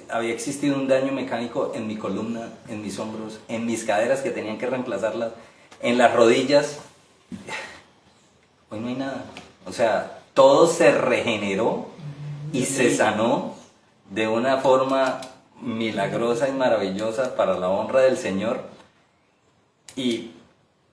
S3: había existido un daño mecánico en mi columna, en mis hombros, en mis caderas que tenían que reemplazarlas, en las rodillas. Hoy no hay nada. O sea, todo se regeneró y se sanó de una forma milagrosa y maravillosa para la honra del Señor. Y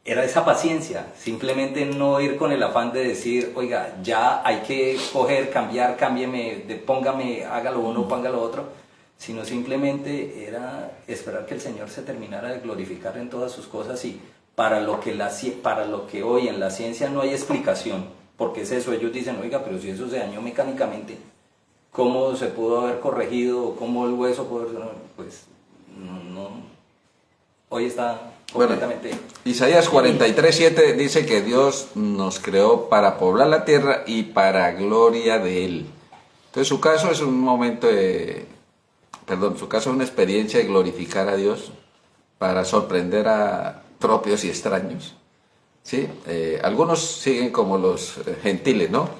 S3: era esa paciencia, simplemente no ir con el afán de decir, oiga, ya hay que coger, cambiar, cámbieme, póngame, hágalo uno, póngalo otro, sino simplemente era esperar que el Señor se terminara de glorificar en todas sus cosas, y para lo que hoy en la ciencia no hay explicación, porque es eso, ellos dicen, oiga, pero si eso se dañó mecánicamente, ¿cómo se pudo haber corregido? ¿Cómo el hueso pudo haber...? Pues no, hoy está completamente...
S1: Bueno, Isaías 43:7 dice que Dios nos creó para poblar la tierra y para gloria de Él. Entonces su caso es un momento su caso es una experiencia de glorificar a Dios para sorprender a propios y extraños, ¿sí? Algunos siguen como los gentiles, ¿no?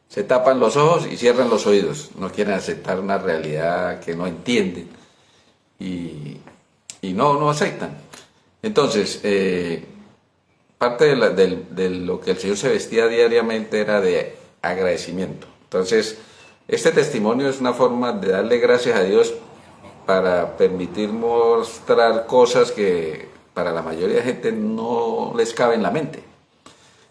S1: Se tapan los ojos y cierran los oídos, no quieren aceptar una realidad que no entienden y no aceptan. Entonces, parte de lo que el Señor se vestía diariamente era de agradecimiento. Entonces, este testimonio es una forma de darle gracias a Dios para permitir mostrar cosas que para la mayoría de gente no les cabe en la mente.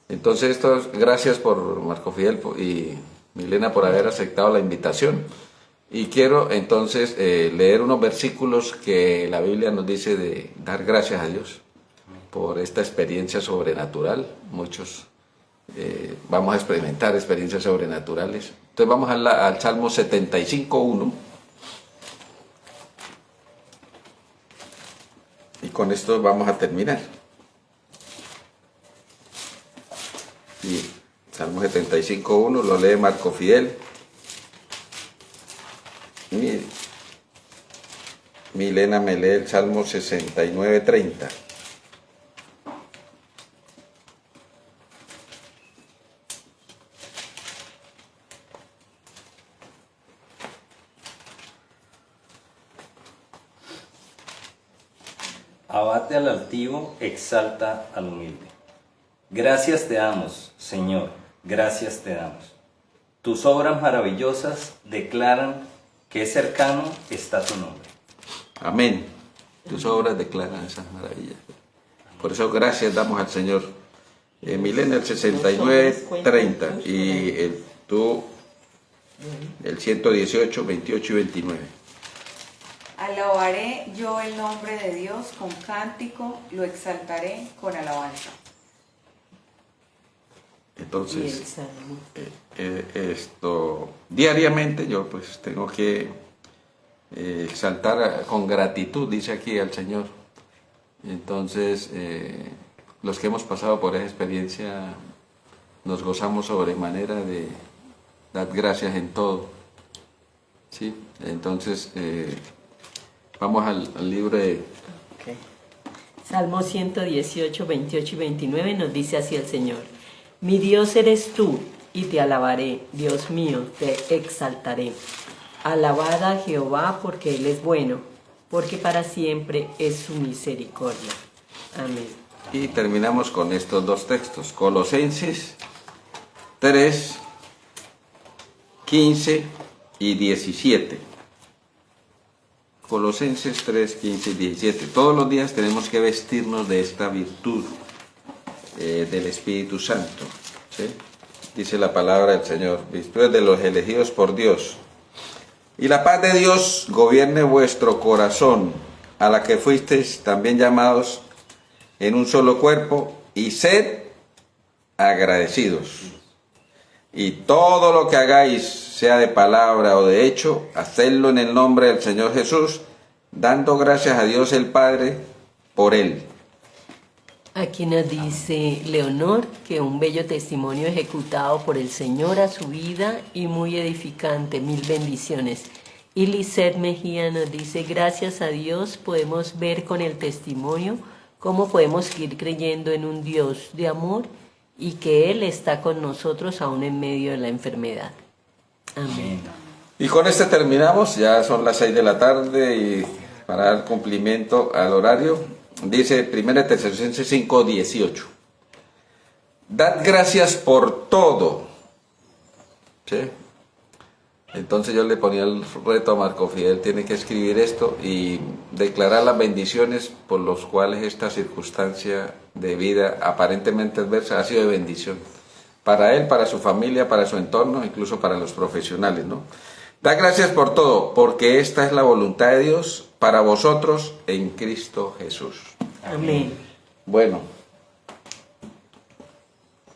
S1: Entonces, gracias por Marco Fidel y Milena por haber aceptado la invitación. Y quiero entonces leer unos versículos que la Biblia nos dice de dar gracias a Dios por esta experiencia sobrenatural. Muchos vamos a experimentar experiencias sobrenaturales. Entonces vamos al Salmo 75:1. Y con esto vamos a terminar. Y Salmo 75:1 lo lee Marco Fidel. Milena me lee el Salmo 69:30.
S3: Abate al altivo, exalta al humilde. Gracias te damos, Señor, gracias te damos. Tus obras maravillosas declaran que cercano está tu nombre.
S1: Amén. Tus obras declaran esas maravillas. Por eso gracias damos al Señor. Milena el 69:30 y el 118, 28 y 29.
S4: Alabaré yo el nombre de Dios con cántico, lo exaltaré con alabanza.
S1: Entonces, diariamente yo pues tengo que exaltar con gratitud, dice aquí al Señor. Entonces, los que hemos pasado por esa experiencia nos gozamos sobremanera de dar gracias en todo, ¿sí? Entonces, vamos al libro de...
S2: Okay. Salmo 118, 28 y 29 nos dice así el Señor: mi Dios eres tú, y te alabaré, Dios mío, te exaltaré. Alabad a Jehová, porque Él es bueno, porque para siempre es su misericordia. Amén.
S1: Y terminamos con estos dos textos, Colosenses 3, 15 y 17. Colosenses 3, 15 y 17. Todos los días tenemos que vestirnos de esta virtud del Espíritu Santo, ¿sí? Dice la palabra del Señor: virtudes de los elegidos por Dios. Y la paz de Dios gobierne vuestro corazón, a la que fuisteis también llamados en un solo cuerpo, y sed agradecidos. Y todo lo que hagáis, sea de palabra o de hecho, hacedlo en el nombre del Señor Jesús, dando gracias a Dios el Padre por él.
S2: Aquí nos dice Leonor que un bello testimonio ejecutado por el Señor a su vida y muy edificante, 1000 bendiciones. Y Lisette Mejía nos dice, gracias a Dios podemos ver con el testimonio cómo podemos seguir creyendo en un Dios de amor y que Él está con nosotros aún en medio de la enfermedad. Amén.
S1: Y con este terminamos, ya son las 6 de la tarde y para dar cumplimiento al horario, dice 1 Tesalonicenses 5:18. Dad gracias por todo. ¿Sí? Entonces yo le ponía el reto a Marco Fidel, tiene que escribir esto y declarar las bendiciones por los cuales esta circunstancia de vida aparentemente adversa ha sido de bendición. Para él, para su familia, para su entorno, incluso para los profesionales, ¿no? Da gracias por todo, porque esta es la voluntad de Dios para vosotros en Cristo Jesús.
S2: Amén.
S1: Bueno,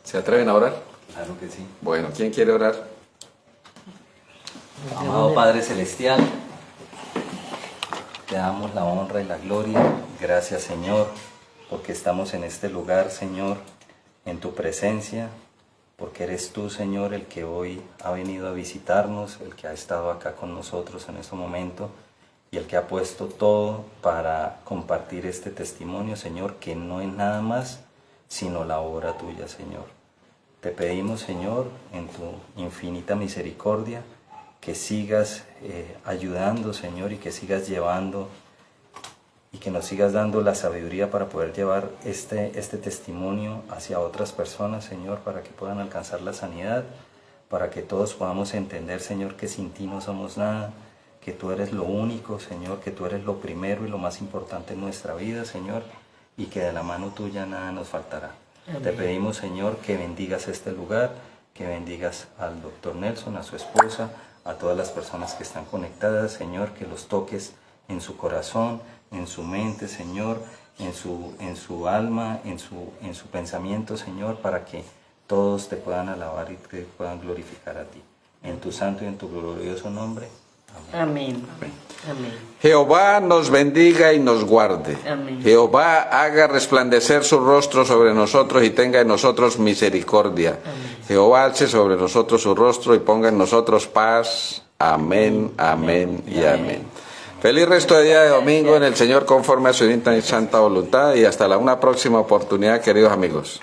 S1: ¿se atreven a orar?
S3: Claro que sí.
S1: Bueno, ¿quién quiere orar?
S3: Amado Padre Celestial, te damos la honra y la gloria. Gracias, Señor, porque estamos en este lugar, Señor, en tu presencia, porque eres tú, Señor, el que hoy ha venido a visitarnos, el que ha estado acá con nosotros en este momento y el que ha puesto todo para compartir este testimonio, Señor, que no es nada más sino la obra tuya, Señor. Te pedimos, Señor, en tu infinita misericordia, que sigas ayudando, Señor, y que sigas llevando y que nos sigas dando la sabiduría para poder llevar este testimonio hacia otras personas, Señor, para que puedan alcanzar la sanidad, para que todos podamos entender, Señor, que sin ti no somos nada, que tú eres lo único, Señor, que tú eres lo primero y lo más importante en nuestra vida, Señor, y que de la mano tuya nada nos faltará. Amén. Te pedimos, Señor, que bendigas este lugar, que bendigas al doctor Nelson, a su esposa, a todas las personas que están conectadas, Señor, que los toques en su corazón, en su mente, Señor, en su alma, en su pensamiento, Señor, para que todos te puedan alabar y te puedan glorificar a ti. En tu santo y en tu glorioso nombre.
S2: Amén. Amén. Amén.
S1: Jehová nos bendiga y nos guarde.
S2: Amén.
S1: Jehová haga resplandecer su rostro sobre nosotros y tenga en nosotros misericordia.
S2: Amén.
S1: Jehová alce sobre nosotros su rostro y ponga en nosotros paz. Amén, amén y amén. Feliz resto de día de domingo en el Señor conforme a su divina y santa voluntad y hasta una próxima oportunidad, queridos amigos.